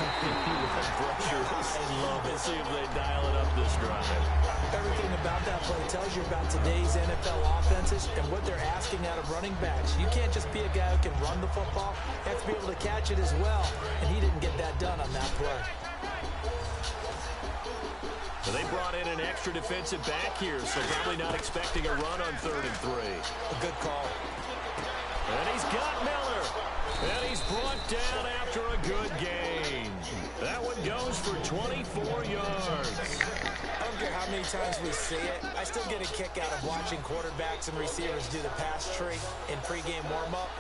Pressure. I love it. See if they dial it up this drive. Everything about that play tells you about today's NFL offenses and what they're asking out of running backs. You can't just be a guy who can run the football. You have to be able to catch it as well. And he didn't get that done on that play. So they brought in an extra defensive back here, so probably not expecting a run on 3rd and 3. A good call. And he's got Miller. And he's brought down after a good gain. That one goes for 24 yards. I don't care how many times we see it. I still get a kick out of watching quarterbacks and receivers do the pass tree in pregame warm-up.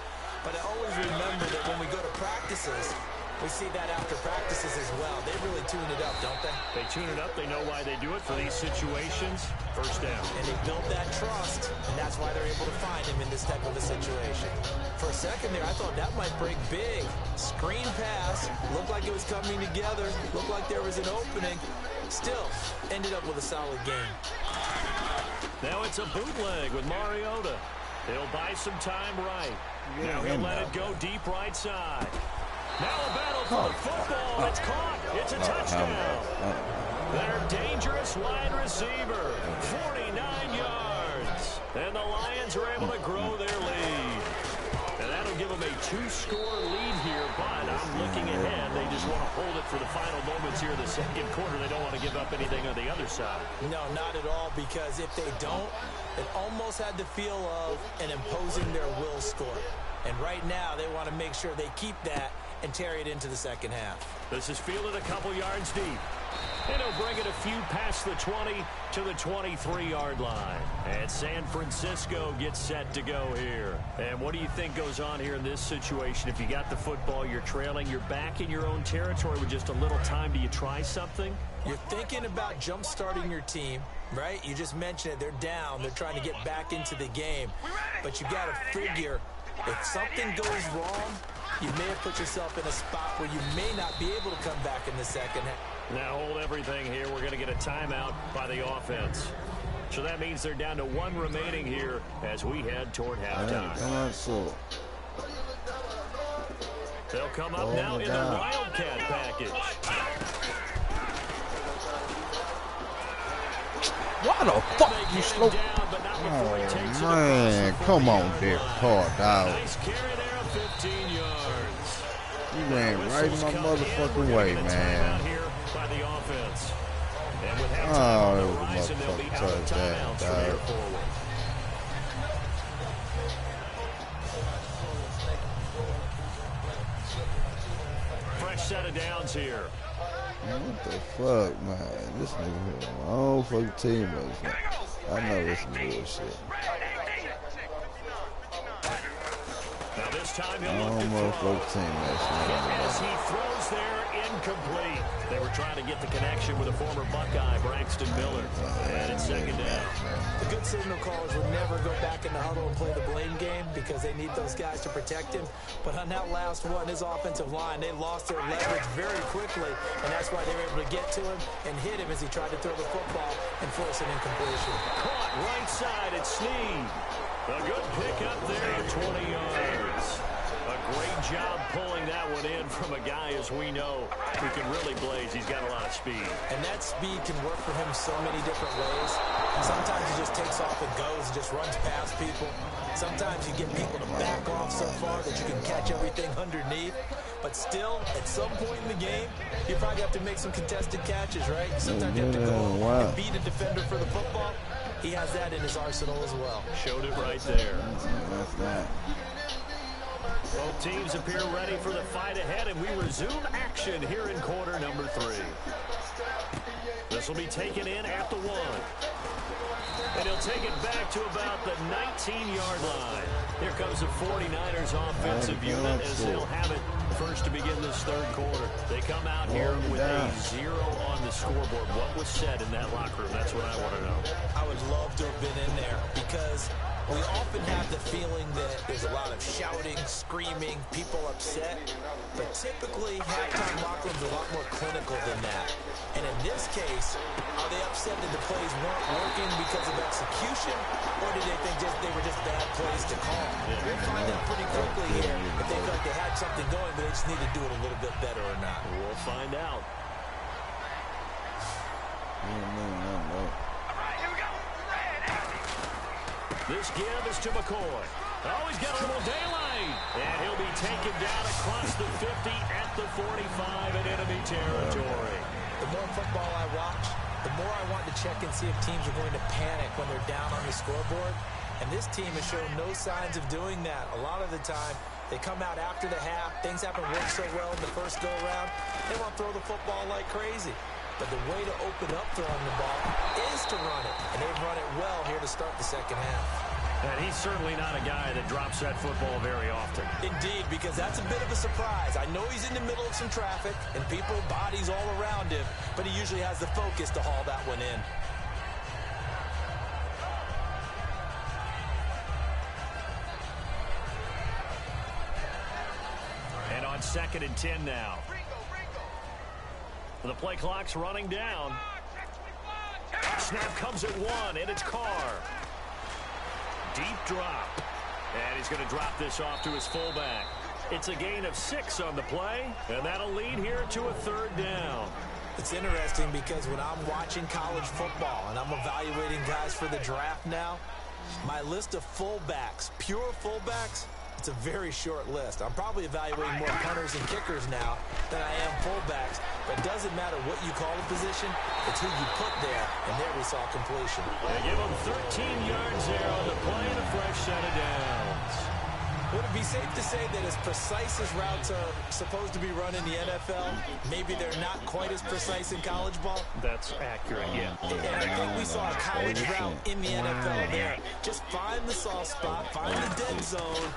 But I always remember that when we go to practices, We see that after practices as well. They really tune it up, don't they? They tune it up. They know why they do it for these situations. First down. And they build that trust, and that's why they're able to find him in this type of a situation. For a second there, I thought that might break big. Screen pass. Looked like it was coming together. Looked like there was an opening. Still, ended up with a solid game. Now it's a bootleg with Mariota. He'll buy some time right. Now he'll let it go deep right side. Now a battle for the football. It's caught. It's a touchdown. Their dangerous wide receiver. 49 yards. And the Lions are able to grow their lead. And that'll give them a 2-score lead here, but I'm looking ahead. They just want to hold it for the final moments here in the second quarter. They don't want to give up anything on the other side. No, not at all, because if they don't, it almost had the feel of an imposing their will score. And right now, they want to make sure they keep that and carry it into the second half. This is fielded a couple yards deep. And he'll bring it a few past the 20 to the 23-yard line. And San Francisco gets set to go here. And what do you think goes on here in this situation? If you got the football, you're trailing, you're back in your own territory with just a little time. Do you try something? You're thinking about jump-starting your team, right? You just mentioned it. They're down. They're trying to get back into the game. But you got to figure, if something goes wrong, you may have put yourself in a spot where you may not be able to come back in the second half. Now hold everything here. We're going to get a timeout by the offense. So that means they're down to 1 remaining here as we head toward halftime. They'll come up now in the Wildcat package. Why the fuck you slow? Oh, man. Come on, Derek Carr, dog. Nice carry there of 15 yards. You ran right in my motherfucking way, man. By the offense. And with oh, it was a motherfucking touchdown, dog. Fresh set of downs here. Man, what the fuck, man? This nigga here, my own fucking teammates, man. I know this is bullshit. Now this time My he'll own look to throw. motherfucking teammates, As man. he throws there, incomplete. They were trying to get the connection with a former Buckeye, Braxton Miller. And it's second down. The good signal callers would never go back in the huddle and play the blame game because they need those guys to protect him. But on that last one, his offensive line, they lost their leverage very quickly, and that's why they were able to get to him and hit him as he tried to throw the football and force an incompletion. Caught right side at Snead. A good pick up there at 20 yards. A great job pulling that one in from a guy, as we know, who can really blaze. He's got a lot of speed. And that speed can work for him so many different ways. Sometimes he just takes off and goes and just runs past people. Sometimes you get people to back off so far that you can catch everything underneath. But still, at some point in the game, you probably have to make some contested catches, right? Sometimes you have to go and beat a defender for the football. He has that in his arsenal as well. Showed it right there. That's that. Both teams appear ready for the fight ahead, and we resume action here in quarter number 3. This will be taken in at the 1. And he'll take it back to about the 19-yard line. Here comes the 49ers offensive unit as they'll have it first to begin this third quarter. They come out here with a 0 on the scoreboard. What was said in that locker room? That's what I want to know. I would love to have been in there because we often have the feeling that there's a lot of shouting, screaming, people upset. But typically, halftime locker rooms are a lot more clinical than that. And in this case, are they upset that the plays weren't working because of execution, or did they think they were just bad plays to call? We'll find out pretty quickly here if they felt like they had something going, but they just need to do it a little bit better or not. We'll find out. This give is to McCoy. Oh, he's got a little daylight. And he'll be taken down across the 50 at the 45 in enemy territory. The more football I watch, the more I want to check and see if teams are going to panic when they're down on the scoreboard. And this team has shown no signs of doing that. A lot of the time, they come out after the half. Things haven't worked so well in the first go-around. They want to throw the football like crazy. But the way to open up throwing the ball is to run it. And they've run it well here to start the second half. And he's certainly not a guy that drops that football very often. Indeed, because that's a bit of a surprise. I know he's in the middle of some traffic and people, bodies all around him, but he usually has the focus to haul that one in. And on 2nd and 10 now. The play clock's running down. Snap comes at 1, and it's Carr. Deep drop. And he's going to drop this off to his fullback. It's a gain of 6 on the play, and that'll lead here to a 3rd down. It's interesting because when I'm watching college football and I'm evaluating guys for the draft now, my list of fullbacks, pure fullbacks, it's a very short list. I'm probably evaluating more punters and kickers now than I am fullbacks. But it doesn't matter what you call the position. It's who you put there. And there we saw completion. They give him 13 yards there on the play and a fresh set of downs. Would it be safe to say that as precise as routes are supposed to be run in the NFL, maybe they're not quite as precise in college ball? That's accurate, yeah. And I think we saw a college route in the NFL there. Just find the soft spot, find the dead zone,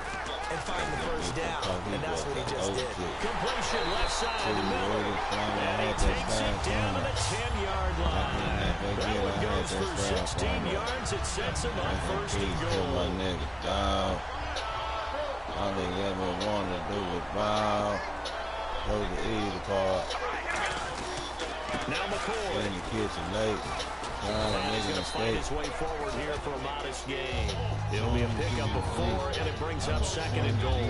and find the first down. And that's what he just did. Completion left side in the middle. And he takes it down to the 10-yard line. That one goes for 16 yards. It sets him on 1st and goal. All they ever wanted to do was bow, throw the easy part. Now McCoy. In the kitchen late. And he's going to fight his way forward here for a modest gain. It'll be a pickup of 4, and it brings up 2nd and goal.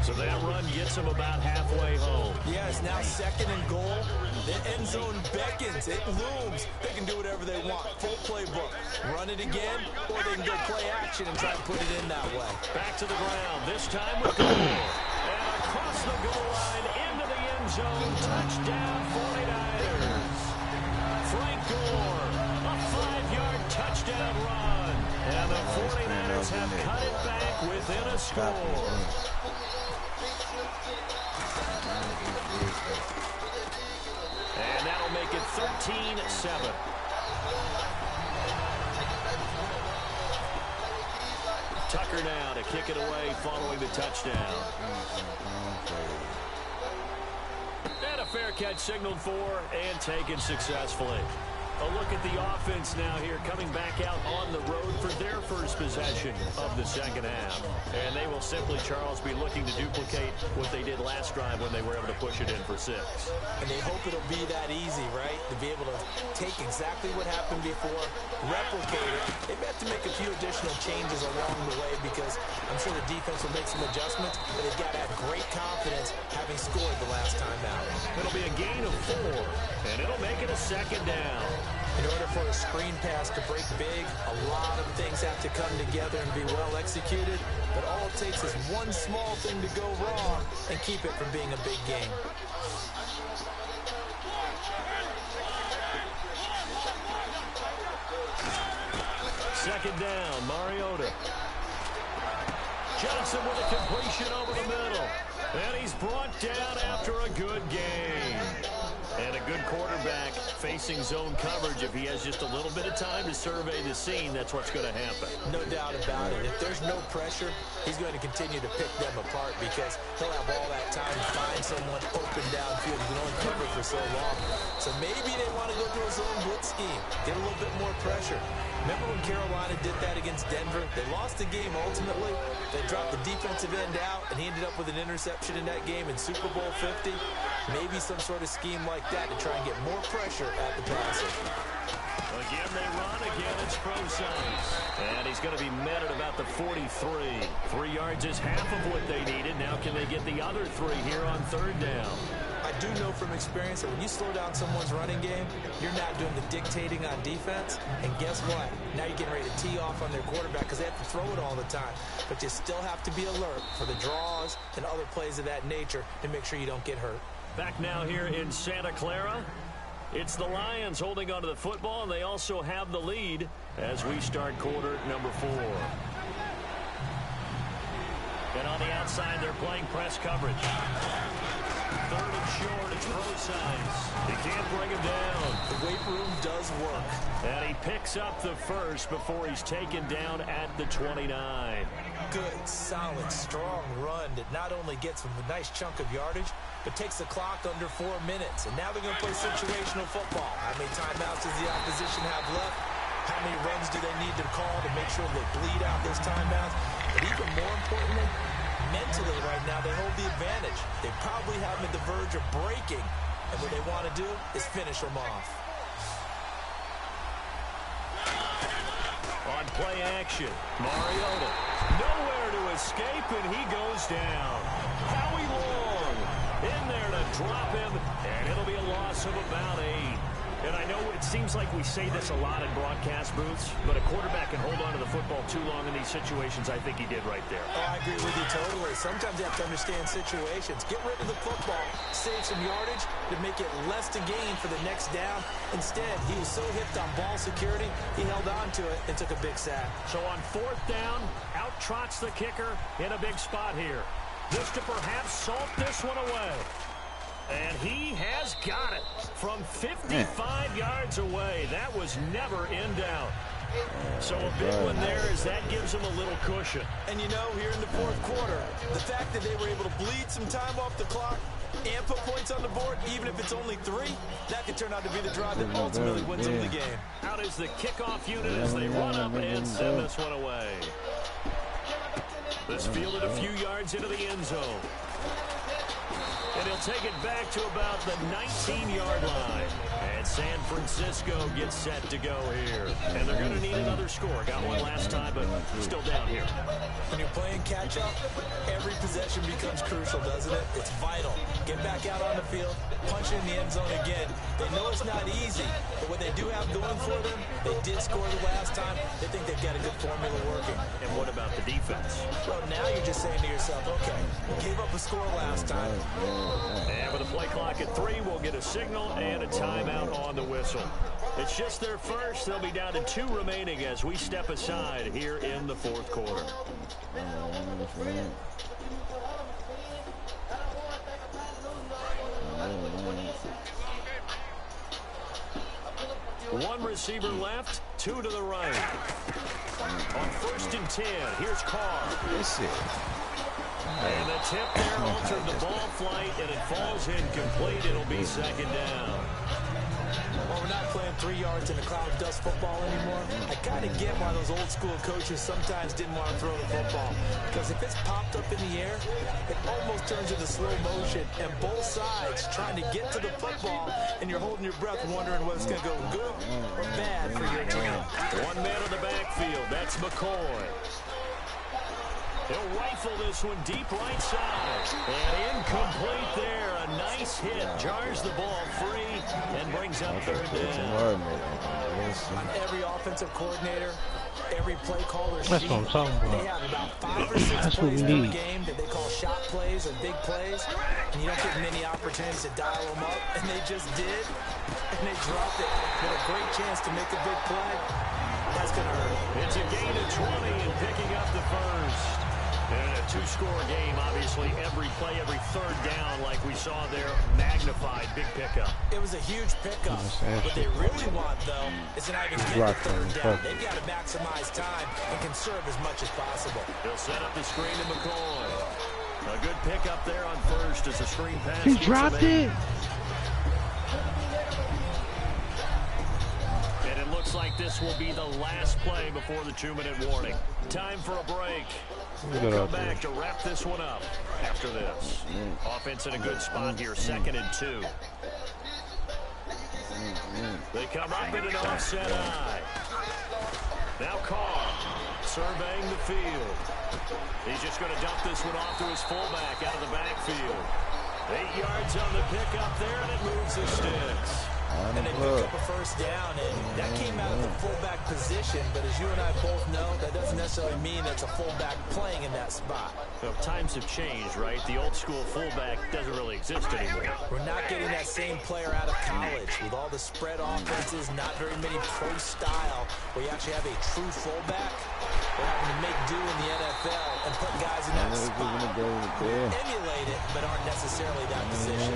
So that run gets him about halfway home. Yeah, it's now 2nd and goal. The end zone beckons. It looms. They can do whatever they want. Full playbook. Run it again, or they can go play action and try to put it in that way. Back to the ground, this time with Gore. And across the goal line into the end zone. Touchdown, 49ers. Frank Gore, a 5-yard touchdown run. And the 49ers have cut it back within a score. And that'll make it 13-7. Tucker now to kick it away following the touchdown. And a fair catch signaled for and taken successfully. A look at the offense now here, coming back out on the road for their first possession of the 2nd half. And they will simply, Charles, be looking to duplicate what they did last drive when they were able to push it in for 6. And they hope it'll be that easy, right? To be able to take exactly what happened before, replicate it. They may have to make a few additional changes along the way because I'm sure the defense will make some adjustments, but they've got to have great confidence having scored the last time out. It'll be a gain of 4, and it'll make it a 2nd down. In order for a screen pass to break big, a lot of things have to come together and be well executed. But all it takes is one small thing to go wrong and keep it from being a big game. Second down, Mariota. Johnson with a completion over the middle. And he's brought down after a good game. And a good quarterback facing zone coverage. If he has just a little bit of time to survey the scene, that's what's going to happen. No doubt about it. If there's no pressure, he's going to continue to pick them apart because he'll have all that time to find someone open downfield. He can only cover for so long. So maybe they want to go to a zone blitz scheme, get a little bit more pressure. Remember when Carolina did that against Denver? They lost the game ultimately. They dropped the defensive end out, and he ended up with an interception in that game in Super Bowl 50. Maybe some sort of scheme like that to try and get more pressure at the passer. Again, they run. Again, it's Prosise. And he's going to be met at about the 43. 3 yards is half of what they needed. Now can they get the other 3 here on 3rd down? I do know from experience that when you slow down someone's running game, you're not doing the dictating on defense. And guess what? Now you're getting ready to tee off on their quarterback because they have to throw it all the time. But you still have to be alert for the draws and other plays of that nature to make sure you don't get hurt. Back now here in Santa Clara. It's the Lions holding onto the football, and they also have the lead as we start quarter number 4. And on the outside, they're playing press coverage. Third and short, it's Procise. He can't bring him down. The weight room does work. And he picks up the first before he's taken down at the 29. Good, solid, strong run that not only gets him a nice chunk of yardage, but takes the clock under 4 minutes. And now they're going to play situational football. How many timeouts does the opposition have left? How many runs do they need to call to make sure they bleed out those timeouts? But even more importantly, mentally right now, they hold the advantage. They probably have them at the verge of breaking. And what they want to do is finish them off. On play action, Mariota. Nowhere to escape, and he goes down. Howie Long in there to drop him, and it'll be a loss of about 8. And I know it seems like we say this a lot in broadcast booths, but a quarterback can hold on to the football too long in these situations. I think he did right there. Oh, I agree with you totally. Sometimes you have to understand situations. Get rid of the football, save some yardage to make it less to gain for the next down. Instead, he was so hipped on ball security, he held on to it and took a big sack. So on 4th down, out trots the kicker in a big spot here. This to perhaps salt this one away. And he has got it from 55 yards away. That was never in doubt. So a big one there as that gives him a little cushion. And you know, here in the 4th quarter, the fact that they were able to bleed some time off the clock and put points on the board, even if it's only 3, that could turn out to be the drive that ultimately wins them the game. Out is the kickoff unit as they run up and send this one away. This fielded a few yards into the end zone. And he'll take it back to about the 19-yard line. And San Francisco gets set to go here. And they're going to need another score. Got one last time, but still down here. When you're playing catch-up, every possession becomes crucial, doesn't it? It's vital. Get back out on the field, punch in the end zone again. They know it's not easy, but what they do have going for them, they did score the last time. They think they've got a good formula working. And what about the defense? Well, now you're just saying to yourself, okay, gave up a score last time. And with the play clock at 3, we'll get a signal and a timeout on the whistle. It's just their first. They'll be down to 2 remaining as we step aside here in the 4th quarter. One receiver left, 2 to the right. On 1st and 10, here's Carr. That's it. And the tip there altered the ball flight, and it falls incomplete. It'll be 2nd down. Well, we're not playing 3 yards in a cloud of dust football anymore. I kind of get why those old school coaches sometimes didn't want to throw the football. Because if it's popped up in the air, it almost turns into slow motion. And both sides trying to get to the football, and you're holding your breath wondering whether it's going to go good or bad for your team. One man in the backfield. That's McCoy. He'll rifle this one deep right side. And incomplete there. A nice hit. Jars the ball free and brings up 3rd down. On every offensive coordinator, every play caller That's sheet, what I'm talking about. they have about 5 or 6 That's what plays we per need. game that they call shot plays or big plays. And you don't get many opportunities to dial them up. And they just did. And they dropped it. With a great chance to make a big play. That's going to hurt. It's a gain of 20 and picking up the first. And a 2-score game, obviously, every play, every 3rd down, like we saw there, magnified, big pickup. It was a huge pickup. What they really want, though, is to not even get the 3rd down. They've got to maximize time and conserve as much as possible. He'll set up the screen to McCoy. A good pickup there on 1st as a screen pass. He dropped it. And it looks like this will be the last play before the 2-minute warning. Time for a break. We'll come back to wrap this one up after this. Offense in a good spot here, 2nd and 2. They come up in an offset eye. Now Carr surveying the field. He's just going to dump this one off to his fullback out of the backfield. 8 yards on the pickup there, and it moves the sticks. And they picked up a 1st down, and that came out of the fullback position. But as you and I both know, that doesn't necessarily mean it's a fullback playing in that spot. Well, times have changed, right? The old school fullback doesn't really exist anymore. We're not getting that same player out of college with all the spread offenses, not very many pro style, where you actually have a true fullback. We're having to make do in the NFL, and and put guys in that spot. Emulate it, but aren't necessarily that position.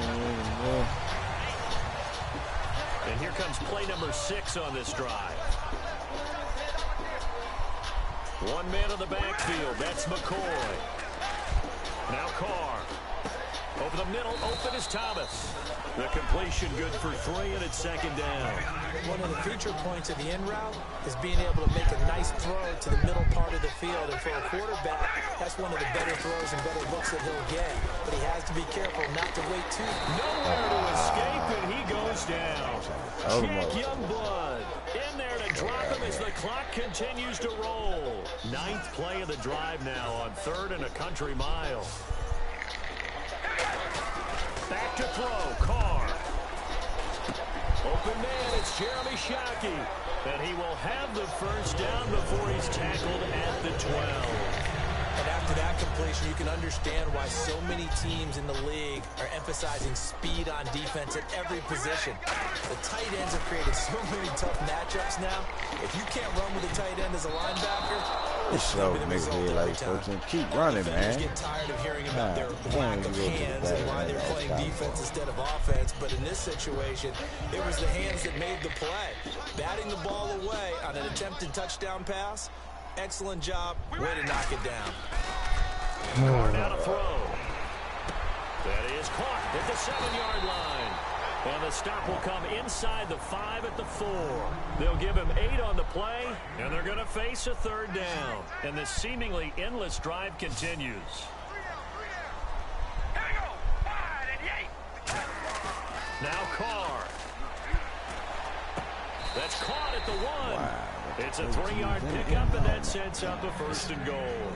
And here comes play number 6 on this drive. One man on the backfield. That's McCoy. Now Carr. Over the middle, open is Thomas. The completion good for 3, and it's second down. One of the feature points of the in route is being able to make a nice throw to the middle part of the field. And for a quarterback, that's one of the better throws and better looks that he'll get. But he has to be careful not to wait too. Nowhere to escape, and he goes down. Jack Youngblood in there to drop him as the clock continues to roll. 9th play of the drive now on 3rd and a country mile. Back to throw, Carr. Open man, it's Jeremy Shockey. And he will have the first down before he's tackled at the 12. And after that completion, you can understand why so many teams in the league are emphasizing speed on defense at every position. The tight ends have created so many tough matchups now. If you can't run with a tight end as a linebacker, this show makes me like folks and keep running, man. Get tired of hearing about their lack of hands and why they're playing defense instead of offense. But in this situation, it was the hands that made the play. Batting the ball away on an attempted touchdown pass. Excellent job. Way to knock it down. Now to throw. That is caught at the 7-yard line. And the stop will come inside the 5 at the 4. They'll give him 8 on the play, and they're going to face a 3rd down. And this seemingly endless drive continues. Now Carr. That's caught at the 1. Wow. It's a 3-yard pickup, and that sets up a 1st and goal.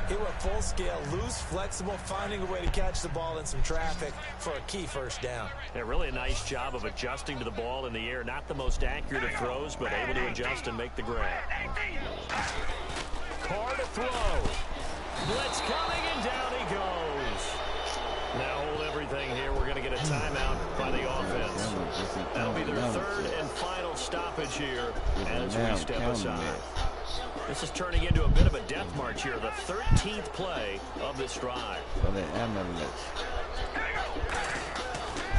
He went full scale, loose, flexible, finding a way to catch the ball in some traffic for a key 1st down. Yeah, really a nice job of adjusting to the ball in the air. Not the most accurate of throws, but able to adjust and make the grab. Carr to throw. Blitz coming, and down he goes. Now hold everything here. We're going to get a timeout by the offense. That'll be their 3rd and final stoppage here as we step aside. This is turning into a bit of a death march here. The 13th play of this drive.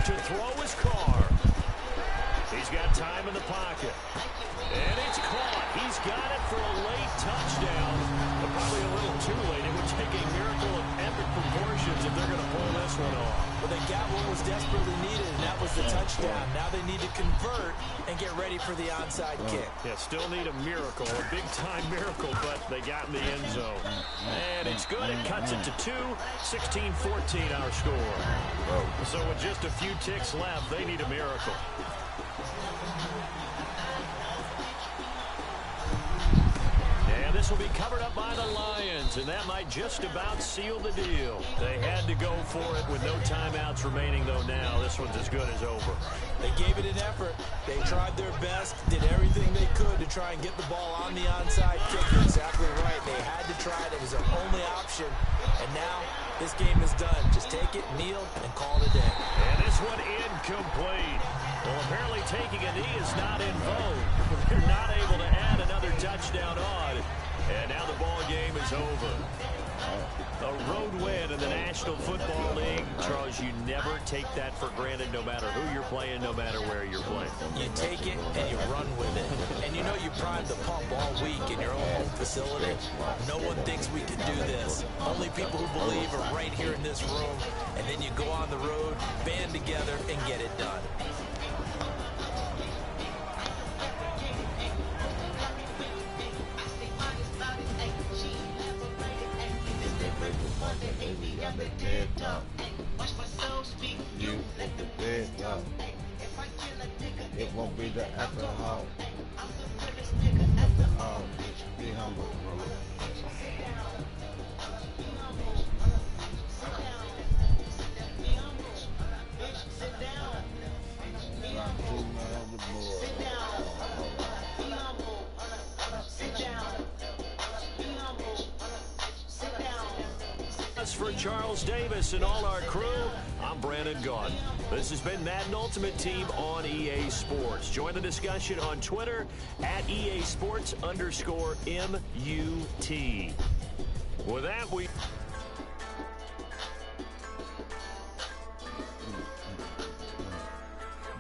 To throw is Carr. He's got time in the pocket. And it's caught. He's got it for a late touchdown. But probably a little too late. It would take a miracle of epic proportions if they're going to pull this one off. Well, they got what was desperately needed, and that was the touchdown. Now they need to convert and get ready for the onside kick. Yeah, still need a miracle, a big-time miracle, but they got in the end zone. And it's good. It cuts it to 2. 16-14 our score. So with just a few ticks left, they need a miracle. This will be covered up by the Lions, and that might just about seal the deal. They had to go for it with no timeouts remaining, though now this one's as good as over. They gave it an effort. They tried their best, did everything they could to try and get the ball on the onside kick. You're exactly right. They had to try it. It was their only option. And now this game is done. Just take it, kneel, and call it a day. And this one incomplete. Well, apparently taking a knee is not in vogue. They're not able to add another touchdown on. And now the ball game is over. A road win in the National Football League. Charles, you never take that for granted no matter who you're playing, no matter where you're playing. You take it and you run with it. And you know you primed the pump all week in your own home facility. No one thinks we can do this. Only people who believe are right here in this room. And then you go on the road, band together, and get it done. It won't be the alcohol. Be humble, bro. For Charles Davis and all our crew, I'm Brandon Gaudin. This has been Madden Ultimate Team on EA Sports. Join the discussion on Twitter at EA Sports _MUT. With that, we...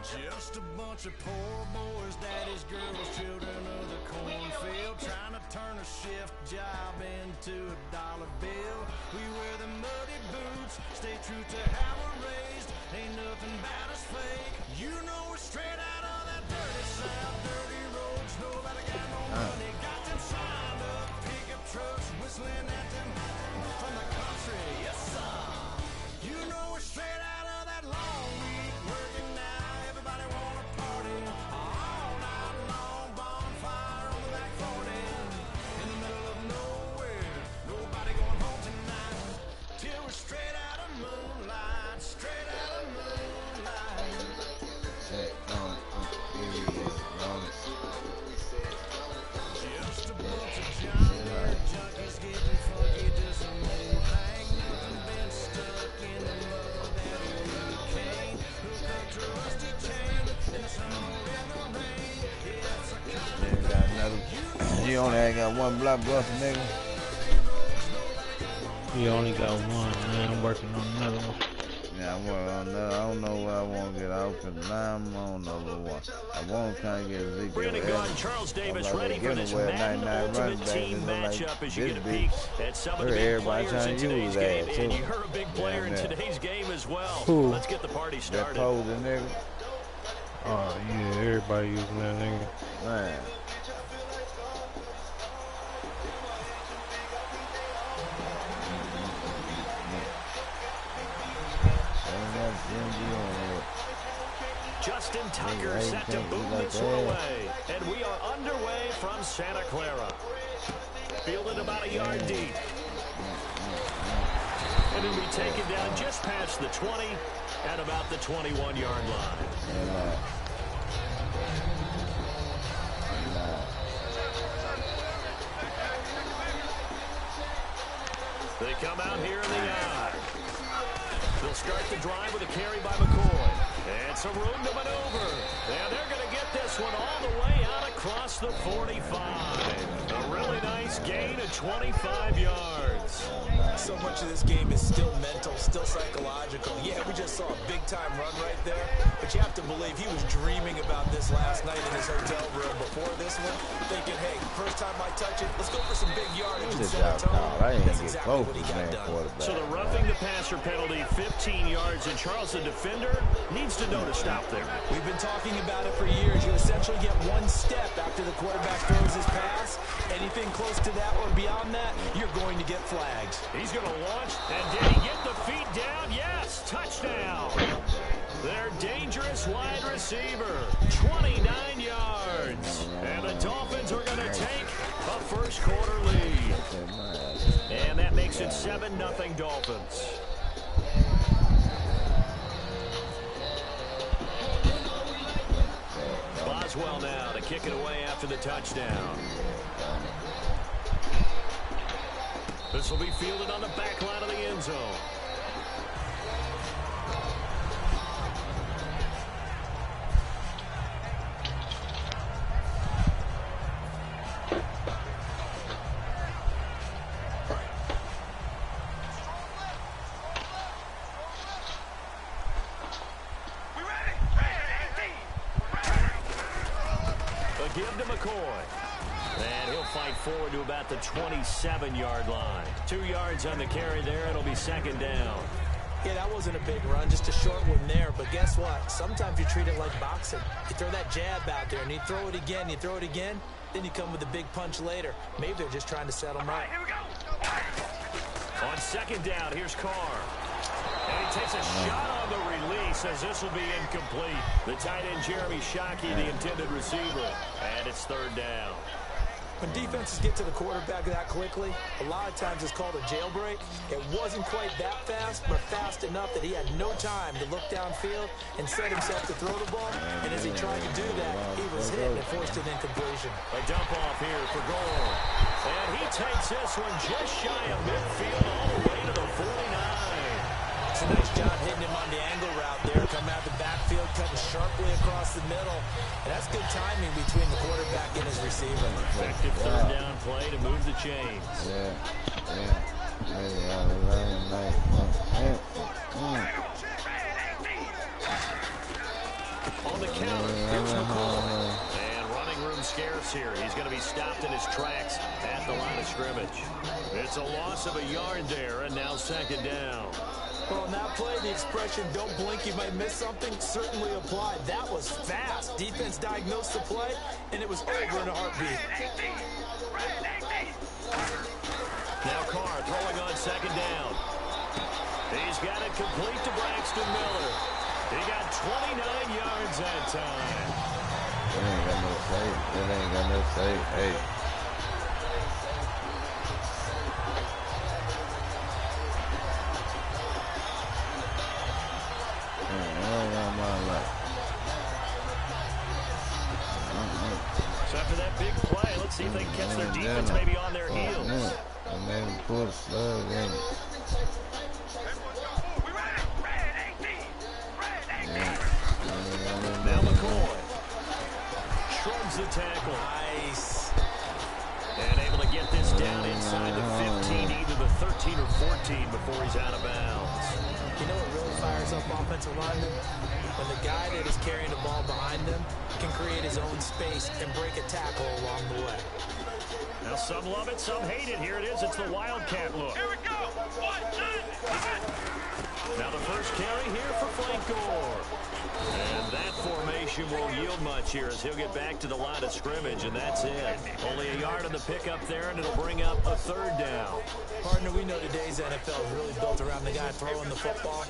Just a bunch of poor boys, daddies, girls, children of the cornfield, trying to turn a shift job into a dollar bill. We wear the muddy boots, stay true to how we're raised. Ain't nothing bad as fake. You know we're straight out of that dirty south, dirty roads. Nobody got no money, got them signed up. Pickup trucks whistling at them from the country. Yes, sir. You know we're straight out of that long week working now. Everybody wanna party all night long. Bonfire on the back 40 in the middle of nowhere. Nobody going home tonight till we're straight out of moonlight. Straight out of moonlight. Just a bunch of junkies getting funky to some old hang. Nothing been stuck in the mud that we can't hook up to a rusty chain in the snow and the rain. Yeah, it's a kind of Got another. You only ain't got one blockbuster, nigga. You only got one, man. I'm working on another one. Yeah, I'm working on another. I don't know where I want to get out because now I'm on another one. I want to kind of get Ezekiel Brandon Gunn, Evans. Charles Davis I'm ready like, for this give him away Madden 99 Ultimate running back. Team It's like matchup as you this get a big. peek at some of the big Everybody players in trying to today's use game. that, And too. you're a big player in Yeah. today's game as well. Who? Let's get the party That started. posing nigga. Oh, yeah, everybody using that nigga. Man. Justin Tucker set to boot this one away. And we are underway from Santa Clara. Fielded about a yard deep. And it'll be taken down just past the 20 at about the 21-yard line. They come out here in the eye. They'll start the drive with a carry by McCoy. And some room to maneuver. And they're going to get this one all the way out across the 45. A really nice gain of 25 yards. So much of this game is still mental, still psychological. Yeah, we just saw a big-time run right there, but you have to believe he was dreaming about this last night in his hotel room before this one, thinking, hey, first time I touch it, let's go for some big yardage and set a tone. That's exactly what he got done. So the roughing the passer penalty, 15 yards, and Charles, the defender, needs to know to stop there. We've been talking about it for years. You essentially get one step after the quarterback throws his pass. Anything close to that or beyond that, you're going to get flags. He's going to launch, and did he get the feet down? Yes, touchdown. Their dangerous wide receiver, 29 yards. And the Dolphins are going to take a first quarter lead. And that makes it 7-0 Dolphins. Boswell now to kick it away after the touchdown. This will be fielded on the back line of the end zone. A give to McCoy. And he'll fight forward to about the 27-yard line. 2 yards on the carry there. It'll be second down. Yeah, that wasn't a big run, just a short one there. But guess what? Sometimes you treat it like boxing. You throw that jab out there, and you throw it again, you throw it again, then you come with a big punch later. Maybe they're just trying to settle him up. Here we go. On second down, here's Carr. And he takes a shot on the release as this will be incomplete. The tight end, Jeremy Shockey, the intended receiver. And it's third down. When defenses get to the quarterback that quickly, a lot of times it's called a jailbreak. It wasn't quite that fast, but fast enough that he had no time to look downfield and set himself to throw the ball. And as he tried to do that, he was hit and forced an incompletion. A dump off here for goal. And he takes this one just shy of midfield all the way to the 49. It's a nice job hitting him on the angle route there. Coming out the backfield, cutting sharply across the middle. And that's good timing between the quarterback and his receiver. Effective third down play to move the chains. Yeah. On the counter, here's McCoy. And running room scarce here. He's going to be stopped in his tracks at the line of scrimmage. It's a loss of a yard there, and now second down. Well, on that play, the expression, don't blink, you might miss something, certainly applied. That was fast. Defense diagnosed the play, and it was over in a heartbeat. Now Carr throwing on second down. He's got it complete to Braxton Miller. He got 29 yards that time. That ain't got no safe. That ain't got no safe. Hey. So after that big play, let's see if they can catch their defense maybe on their heels. And then pull the slug in. Now McCoy shrugs the tackle. Nice. And able to get this down inside the 15, either the 13 or 14 before he's out of bounds. You know what really fires up offensive linemen? When the guy that is carrying the ball behind them can create his own space and break a tackle along the way. Now some love it, some hate it. Here it is. It's the Wildcat look. Here we go. 1, 2, Now the first carry here for Frank Gore. And that formation won't yield much here as he'll get back to the line of scrimmage, and that's it. Only a yard on the pickup there, and it'll bring up a third down. Partner, we know today's NFL is really built around the guy throwing the football.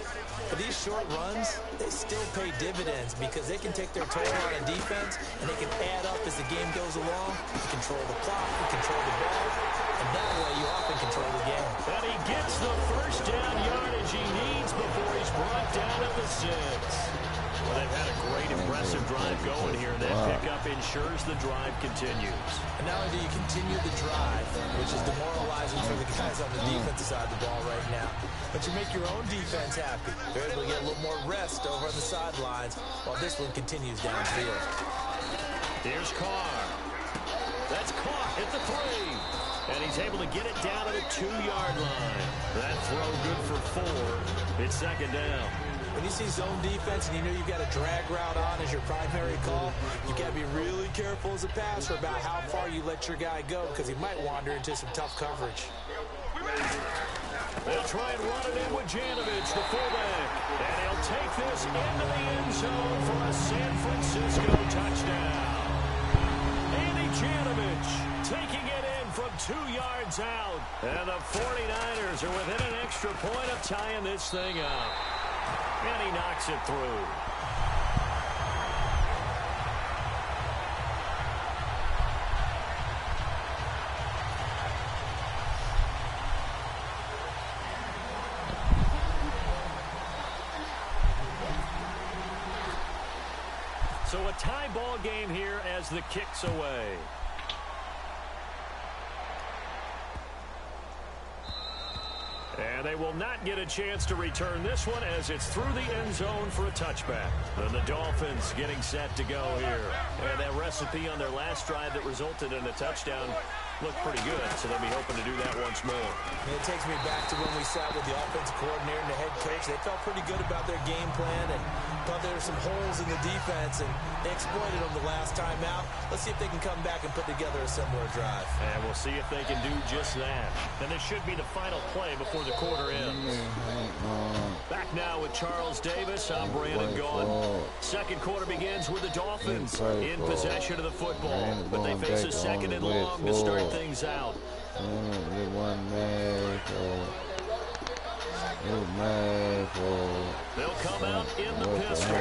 But these short runs, they still pay dividends because they can take their toll on a defense, and they can add up as the game goes along. You control the clock, you control the ball, and that way you often control the game. And he gets the first down yardage he needs before he's brought down at the 6. Well, they've had a great, impressive drive going here. That pickup ensures the drive continues. And not only do you continue the drive, which is demoralizing for the guys on the defensive side of the ball right now, but you make your own defense happy. They're able to get a little more rest over on the sidelines while this one continues downfield. Here's Carr. That's caught at the 3. And he's able to get it down to the 2-yard line. That throw good for 4. It's second down. When you see zone defense and you know you've got a drag route on as your primary call, you've got to be really careful as a passer about how far you let your guy go because he might wander into some tough coverage. They'll try and run it in with Janovich, the fullback. And he'll take this into the end zone for a San Francisco touchdown. Andy Janovich taking it in from 2 yards out. And the 49ers are within an extra point of tying this thing up. And he knocks it through. So a tie ball game here as the kick's away. And they will not get a chance to return this one as it's through the end zone for a touchback. And the Dolphins getting set to go here. And that recipe on their last drive that resulted in a touchdown looked pretty good, so they'll be hoping to do that once more. It takes me back to when we sat with the offensive coordinator and the head coach. They felt pretty good about their game plan and thought there were some holes in the defense, and they exploited them the last time out. Let's see if they can come back and put together a similar drive. And we'll see if they can do just that. And this should be the final play before the quarter ends. Back now with Charles Davis. I'm Brandon Gaughan. Second quarter begins with the Dolphins in possession of the football, but they face a second and long to start things out. They'll come out in the pistol.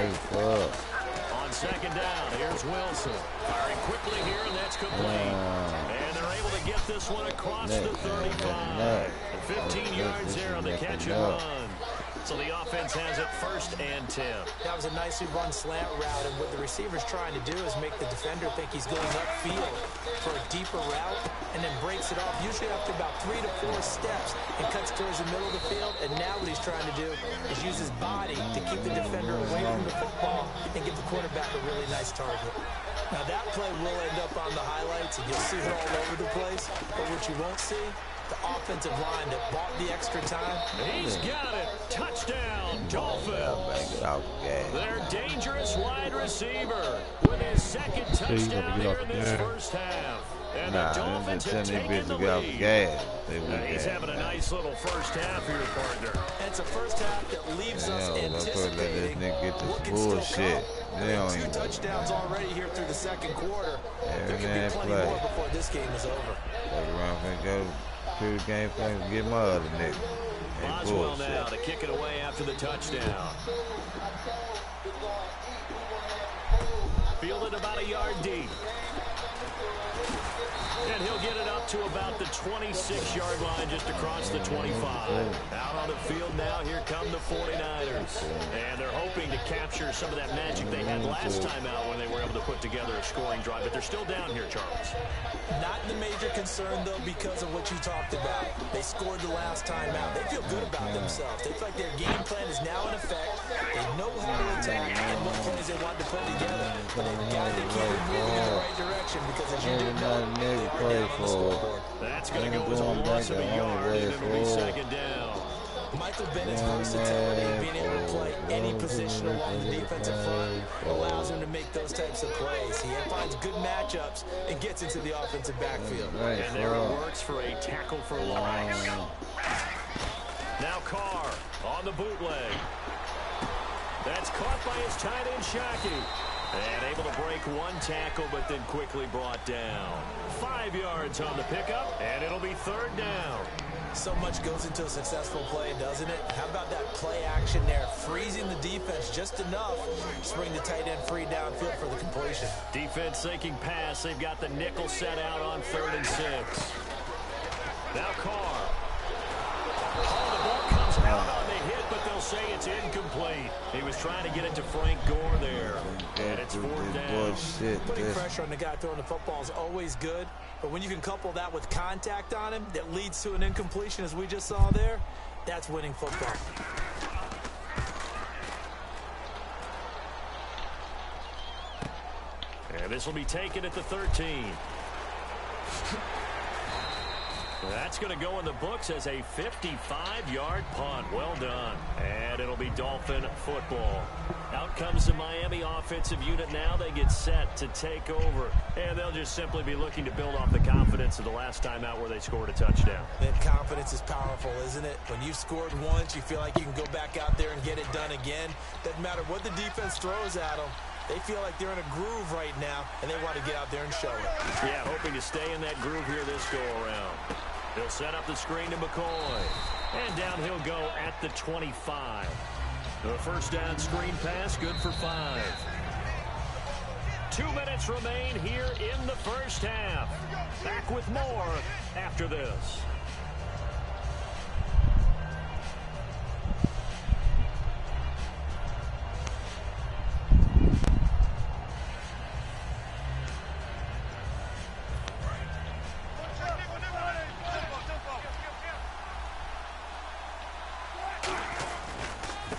On second down, here's Wilson. Firing quickly here, and that's complete. And they're able to get this one across the 35. 15 yards there on the catch and run. So the offense has it 1st and 10. That was a nicely run slant route, and what the receiver's trying to do is make the defender think he's going upfield for a deeper route, and then breaks it off, usually after about 3 to 4 steps, and cuts towards the middle of the field. And now what he's trying to do is use his body to keep the defender away from the football and give the quarterback a really nice target. Now that play will end up on the highlights, and you'll see it all over the place. But what you won't see The offensive line that bought the extra time. He's got it. Touchdown, Dolphins. Their dangerous wide receiver with his second touchdown here in this first half. And the Dolphins have taken the lead. He's having a nice little first half here, partner. And it's a first half that leaves us anticipating what can still come. 2 touchdowns already here through the second quarter. There can be plenty more before this game is over. Get my other nigga. Boswell now to kick it away after the touchdown. Fielded about a yard deep. And he'll get it up to about the 26-yard line, just across the 25. Out on the field now, here come the 49ers. And they're hoping to capture some of that magic they had last time out when they were able to put together a scoring drive. But they're still down here, Charles. Not the major concern, though, because of what you talked about. They scored the last time out. They feel good about themselves. They feel like their game plan is now in effect. They know how to attack and what plays they want to put together. But they've got to keep it moving in the right direction because as you did know, that's going to go as a loss of a yard, and it'll be second down. Michael Bennett's versatility of being able to play any position along the defensive front allows him to make those types of plays. He finds good matchups and gets into the offensive backfield. And there it works for a tackle for loss. Now Carr on the bootleg. That's caught by his tight end, Shockey. And able to break one tackle, but then quickly brought down. 5 yards on the pickup, and it'll be third down. So much goes into a successful play, doesn't it? How about that play action there? Freezing the defense just enough to bring the tight end free downfield for the completion. Defense sinking pass. They've got the nickel set out on 3rd and 6. Now Carr. Oh, the ball comes out on the hit, but they'll say it's incomplete. He was trying to get it to Frank Gore there. And it's 4th down. Putting pressure on the guy throwing the football is always good. But when you can couple that with contact on him that leads to an incompletion, as we just saw there, that's winning football. And this will be taken at the 13. That's going to go in the books as a 55-yard punt. Well done. And it'll be Dolphin football. Out comes the Miami offensive unit now. They get set to take over. And they'll just simply be looking to build off the confidence of the last time out where they scored a touchdown. That confidence is powerful, isn't it? When you've scored once, you feel like you can go back out there and get it done again. Doesn't matter what the defense throws at them. They feel like they're in a groove right now, and they want to get out there and show it. Yeah, hoping to stay in that groove here this go-around. He'll set up the screen to McCoy. And down he'll go at the 25. The first down screen pass, good for 5. 2 minutes remain here in the first half. Back with more after this.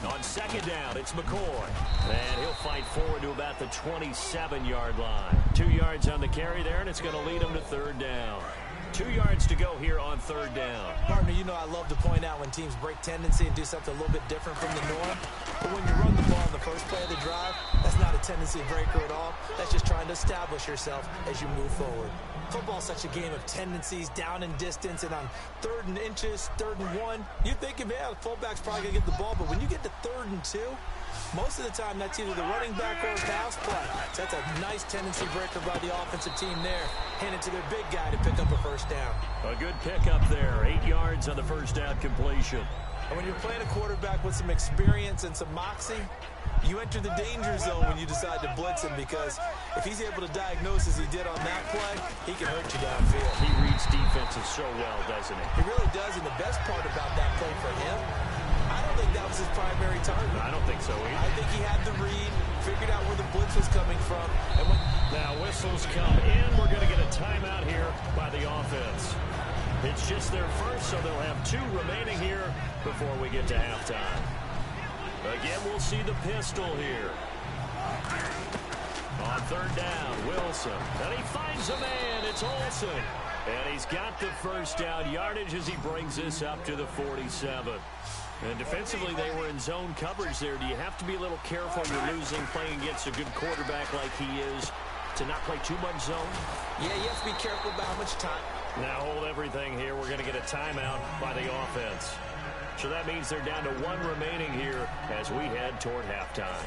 On second down, it's McCoy. And he'll fight forward to about the 27-yard line. 2 yards on the carry there, and it's going to lead him to 3rd down. 2 yards to go here on 3rd down. Partner, you know I love to point out when teams break tendency and do something a little bit different from the norm. But when you run the ball in the first play of the drive, that's not a tendency breaker at all. That's just trying to establish yourself as you move forward. Football's such a game of tendencies, down and distance, and on 3rd and inches, 3rd and 1, you think, yeah, the fullback's probably going to get the ball, but when you get to 3rd and 2, most of the time that's either the running back or a pass play. So that's a nice tendency breaker by the offensive team there. Hand it to their big guy to pick up a first down. A good pickup there, 8 yards on the first down completion. And when you're playing a quarterback with some experience and some moxie, you enter the danger zone when you decide to blitz him, because if he's able to diagnose as he did on that play, he can hurt you downfield. He reads defenses so well, doesn't he? He really does, and the best part about that play for him, I don't think that was his primary target. I don't think so either. I think he had the read, figured out where the blitz was coming from. And when now whistles come in, we're going to get a timeout here by the offense. It's just their first, so they'll have 2 remaining here before we get to halftime. Again, we'll see the pistol here. On 3rd down, Wilson. And he finds a man. It's Olsen. And he's got the first down yardage as he brings this up to the 47. And defensively, they were in zone coverage there. Do you have to be a little careful when you're losing, playing against a good quarterback like he is, to not play too much zone? Yeah, you have to be careful about how much time. Now hold everything here. We're going to get a timeout by the offense. So that means they're down to 1 remaining here as we head toward halftime.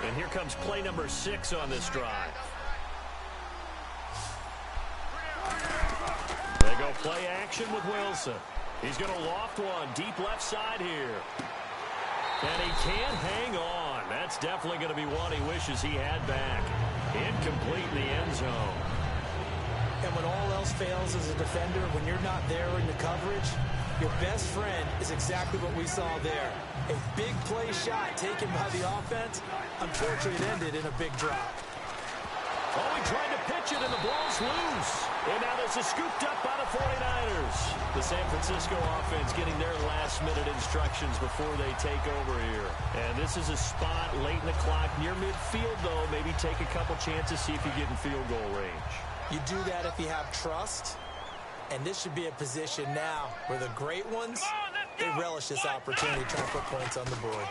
And here comes play number 6 on this drive. They go play action with Wilson. He's going to loft one deep left side here. And he can't hang on. That's definitely going to be one he wishes he had back. Incomplete in the end zone. And when all else fails as a defender, when you're not there in the coverage, your best friend is exactly what we saw there. A big play shot taken by the offense. Unfortunately, it ended in a big drop. Oh, he tried to pitch it, and the ball's loose. And now this is scooped up by the 49ers. The San Francisco offense getting their last-minute instructions before they take over here. And this is a spot late in the clock near midfield, though. Maybe take a couple chances, see if you get in field goal range. You do that if you have trust. And this should be a position now where the great ones, they relish this opportunity to try to put points on the board.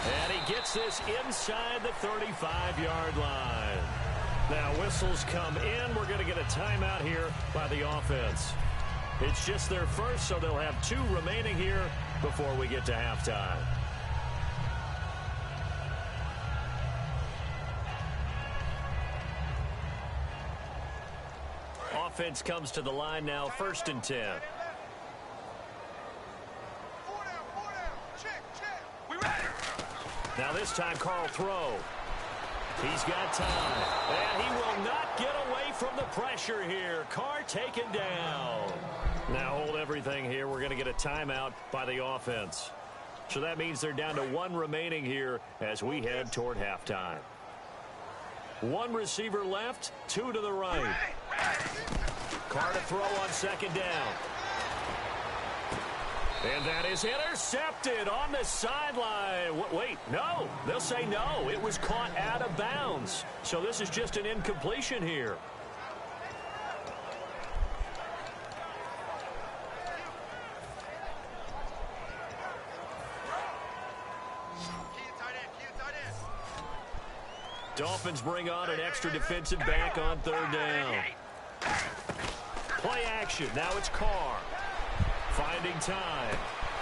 And he gets this inside the 35-yard line. Now whistles come in. We're going to get a timeout here by the offense. It's just their first, so they'll have 2 remaining here before we get to halftime. Offense comes to the line now, 1st and 10. Now this time, Carl throw. He's got time. And he will not get away from the pressure here. Carr taken down. Now hold everything here. We're going to get a timeout by the offense. So that means they're down to 1 remaining here as we head toward halftime. 1 receiver left, 2 to the right. Carr to throw on 2nd down. And that is intercepted on the sideline. Wait, no. They'll say no. It was caught out of bounds. So this is just an incompletion here. Dolphins bring on an extra defensive back on 3rd down. Play action. Now it's Carr. Finding time.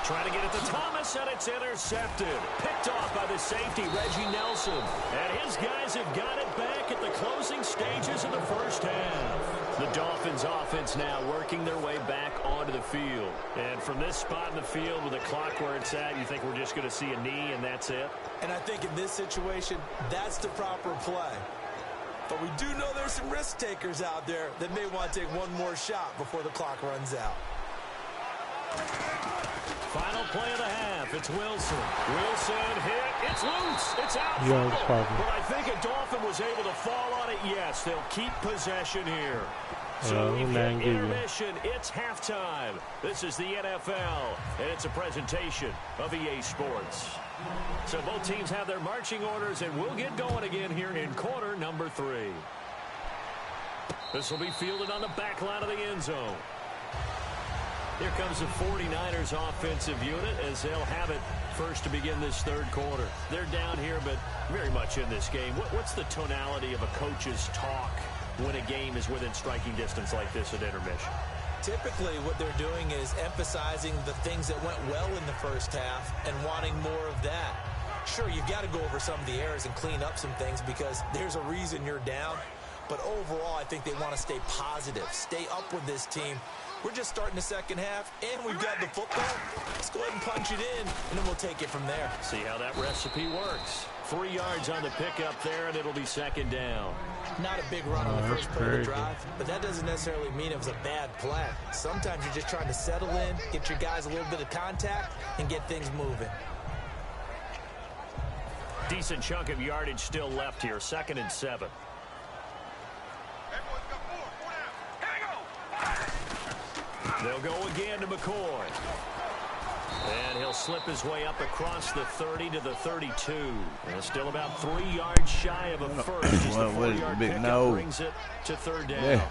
Trying to get it to Thomas, and it's intercepted. Picked off by the safety, Reggie Nelson. And his guys have got it back at the closing stages of the first half. The Dolphins offense now working their way back onto the field. And from this spot in the field with the clock where it's at, you think we're just going to see a knee and that's it? And I think in this situation, that's the proper play. But we do know there's some risk takers out there that may want to take one more shot before the clock runs out. Final play of the half. It's Wilson. Wilson hit. It's loose. It's out. Yeah, it's fine. But I think a Dolphin was able to fall on it. Yes, they'll keep possession here. So we've hit intermission. It's halftime. This is the NFL, and it's a presentation of EA Sports. So both teams have their marching orders, and we'll get going again here in quarter number 3. This will be fielded on the back line of the end zone. Here comes the 49ers offensive unit as they'll have it first to begin this 3rd quarter. They're down here, but very much in this game. What's the tonality of a coach's talk when a game is within striking distance like this at intermission? Typically, what they're doing is emphasizing the things that went well in the first half and wanting more of that. Sure, you've got to go over some of the errors and clean up some things because there's a reason you're down. But overall, I think they want to stay positive, stay up with this team. We're just starting the second half, and we've got the football. Let's go ahead and punch it in, and then we'll take it from there. See how that recipe works. 3 yards on the pickup there, and it'll be 2nd down. Not a big run on the first play of the drive, but that doesn't necessarily mean it was a bad play. Sometimes you're just trying to settle in, get your guys a little bit of contact, and get things moving. Decent chunk of yardage still left here, 2nd and 7. They'll go again to McCoy. And he'll slip his way up across the 30 to the 32. And still about 3 yards shy of a first. As the 4-yard pickup brings it to third down. Yeah.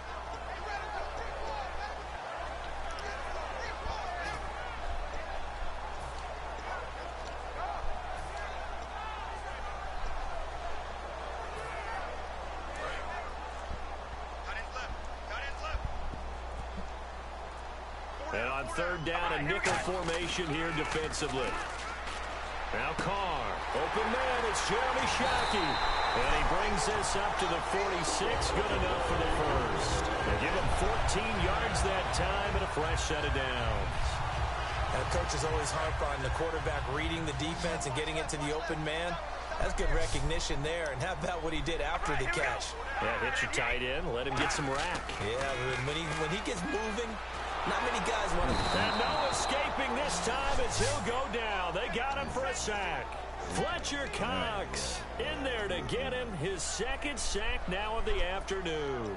And on third down, a nickel formation here defensively. Now Carr, open man, it's Jeremy Shockey. And he brings this up to the 46, good enough for the first. They give him 14 yards that time and a fresh set of downs. And coaches always harp on the quarterback reading the defense and getting into the open man. That's good recognition there. And how about what he did after the catch? Yeah, hit your tight end, let him get some rack. Yeah, when he gets moving, not many guys want to. And no escaping this time as he'll go down. They got him for a sack. Fletcher Cox in there to get him his second sack now of the afternoon.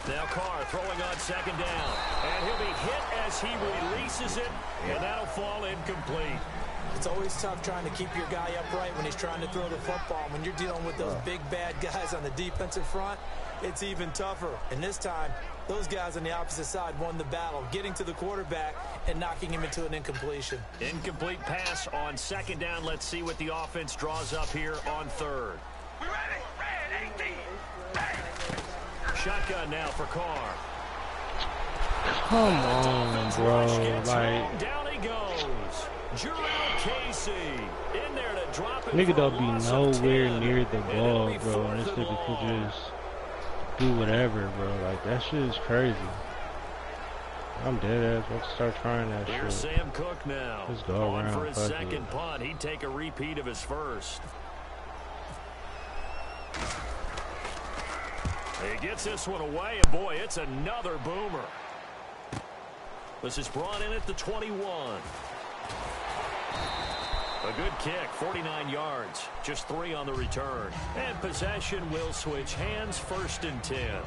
Now Carr throwing on second down. And he'll be hit as he releases it, and that'll fall incomplete. It's always tough trying to keep your guy upright when he's trying to throw the football. When you're dealing with those big, bad guys on the defensive front, it's even tougher. And this time, those guys on the opposite side won the battle, getting to the quarterback and knocking him into an incompletion. Incomplete pass on second down. Let's see what the offense draws up here on third. We ready? Red 18. Shotgun now for Carr. Come on, bro. Like, down he goes. Jerome Casey in there to drop it. Nigga don't be nowhere near the ball, bro. And this nigga could just do whatever, bro. Like, that shit is crazy. I'm dead ass. Let's start trying that shit. Here's Sam Cook now. Let's go on around. For his second punt. He'd take a repeat of his first. He gets this one away, and boy, it's another boomer. This is brought in at the 21. A good kick, 49 yards, just 3 on the return. And possession will switch hands, 1st and 10.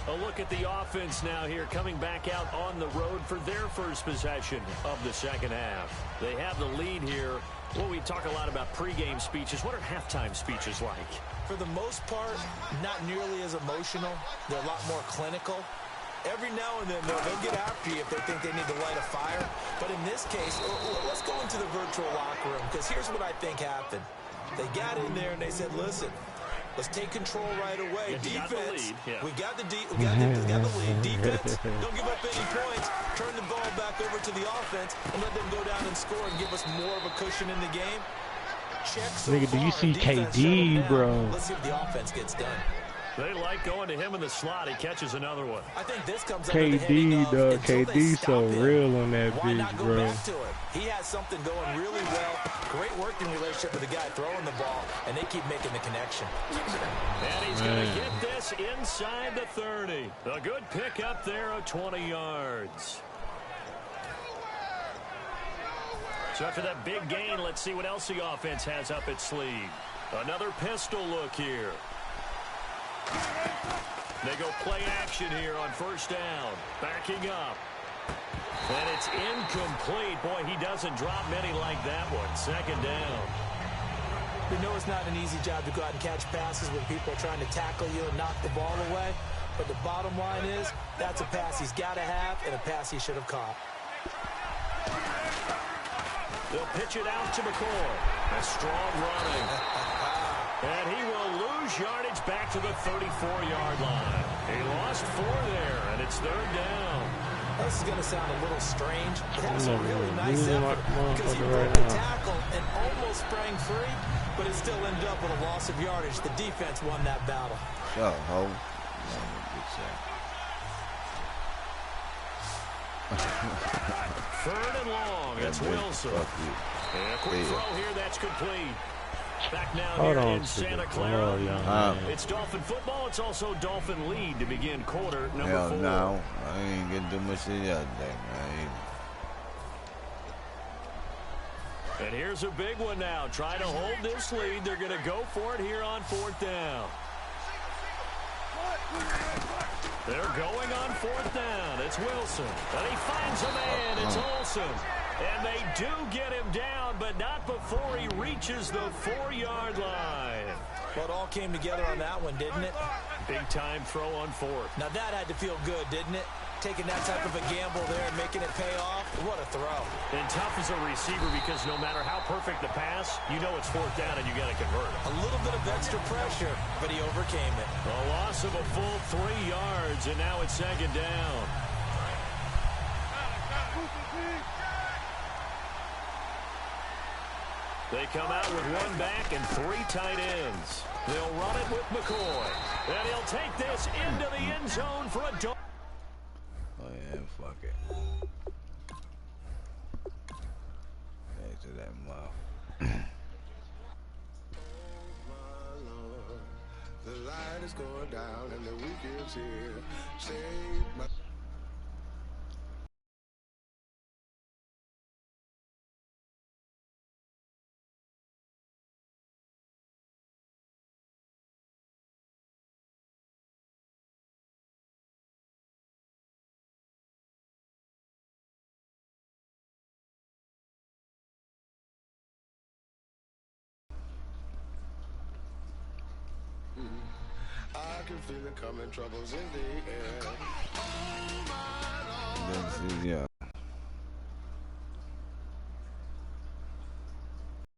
A look at the offense now here, coming back out on the road for their first possession of the second half. They have the lead here. Well, we talk a lot about pregame speeches. What are halftime speeches like? For the most part, not nearly as emotional. They're a lot more clinical. Every now and then, they'll get after you if they think they need to light a fire. But in this case, let's go into the virtual locker room, because here's what I think happened. They got in there and they said, listen, let's take control right away. Defense, we got the lead. Defense, don't give up any points. Turn the ball back over to the offense and let them go down and score and give us more of a cushion in the game. Check so Nigga, do you see KD, bro? Let's see if the offense gets done. They like going to him in the slot. He catches another one. I think this comes KD, dog. KD so real on that bitch, bro. He has something going really well. Great working relationship with the guy throwing the ball, and they keep making the connection. And he's going to get this inside the 30. A good pick up there of 20 yards. So after that big gain, let's see what else the offense has up its sleeve. Another pistol look here. They go play action here on first down. Backing up. And it's incomplete. Boy, he doesn't drop many like that one. Second down. We know it's not an easy job to go out and catch passes when people are trying to tackle you and knock the ball away. But the bottom line is, that's a pass he's got to have and a pass he should have caught. They'll pitch it out to McCoy. A strong running. And he will lose yardage back to the 34-yard line. He lost 4 there, and it's third down. This is going to sound a little strange. It has a really nice effort because he broke the tackle and almost sprang free, but it still ended up with a loss of yardage. The defense won that battle. So, hold. Third and long. That's Wilson. And a quick throw here. That's complete. Back now here in Santa Clara. It's Dolphin football. It's also Dolphin lead to begin quarter number 4. No, I ain't getting too much of the other day, man. And here's a big one now. Trying to hold this lead. They're going to go for it here on 4th down. They're going on 4th down. It's Wilson. And he finds a man. It's Olsen. And they do get him down, but not before he reaches the 4-yard line. Well, it all came together on that one, didn't it? Big-time throw on 4th. Now, that had to feel good, didn't it? Taking that type of a gamble there and making it pay off. What a throw. And tough as a receiver because no matter how perfect the pass, you know it's 4th down and you got to convert it. A little bit of extra pressure, but he overcame it. A loss of a full 3 yards, and now it's 2nd down. They come out with 1 back and 3 tight ends. They'll run it with McCoy. And he'll take this into the end zone for a dog. Oh, yeah, fuck it. Back to that mouth. The light is going down and the weekend's here. Save my... I can feel it coming, troubles in the air. This is, yeah.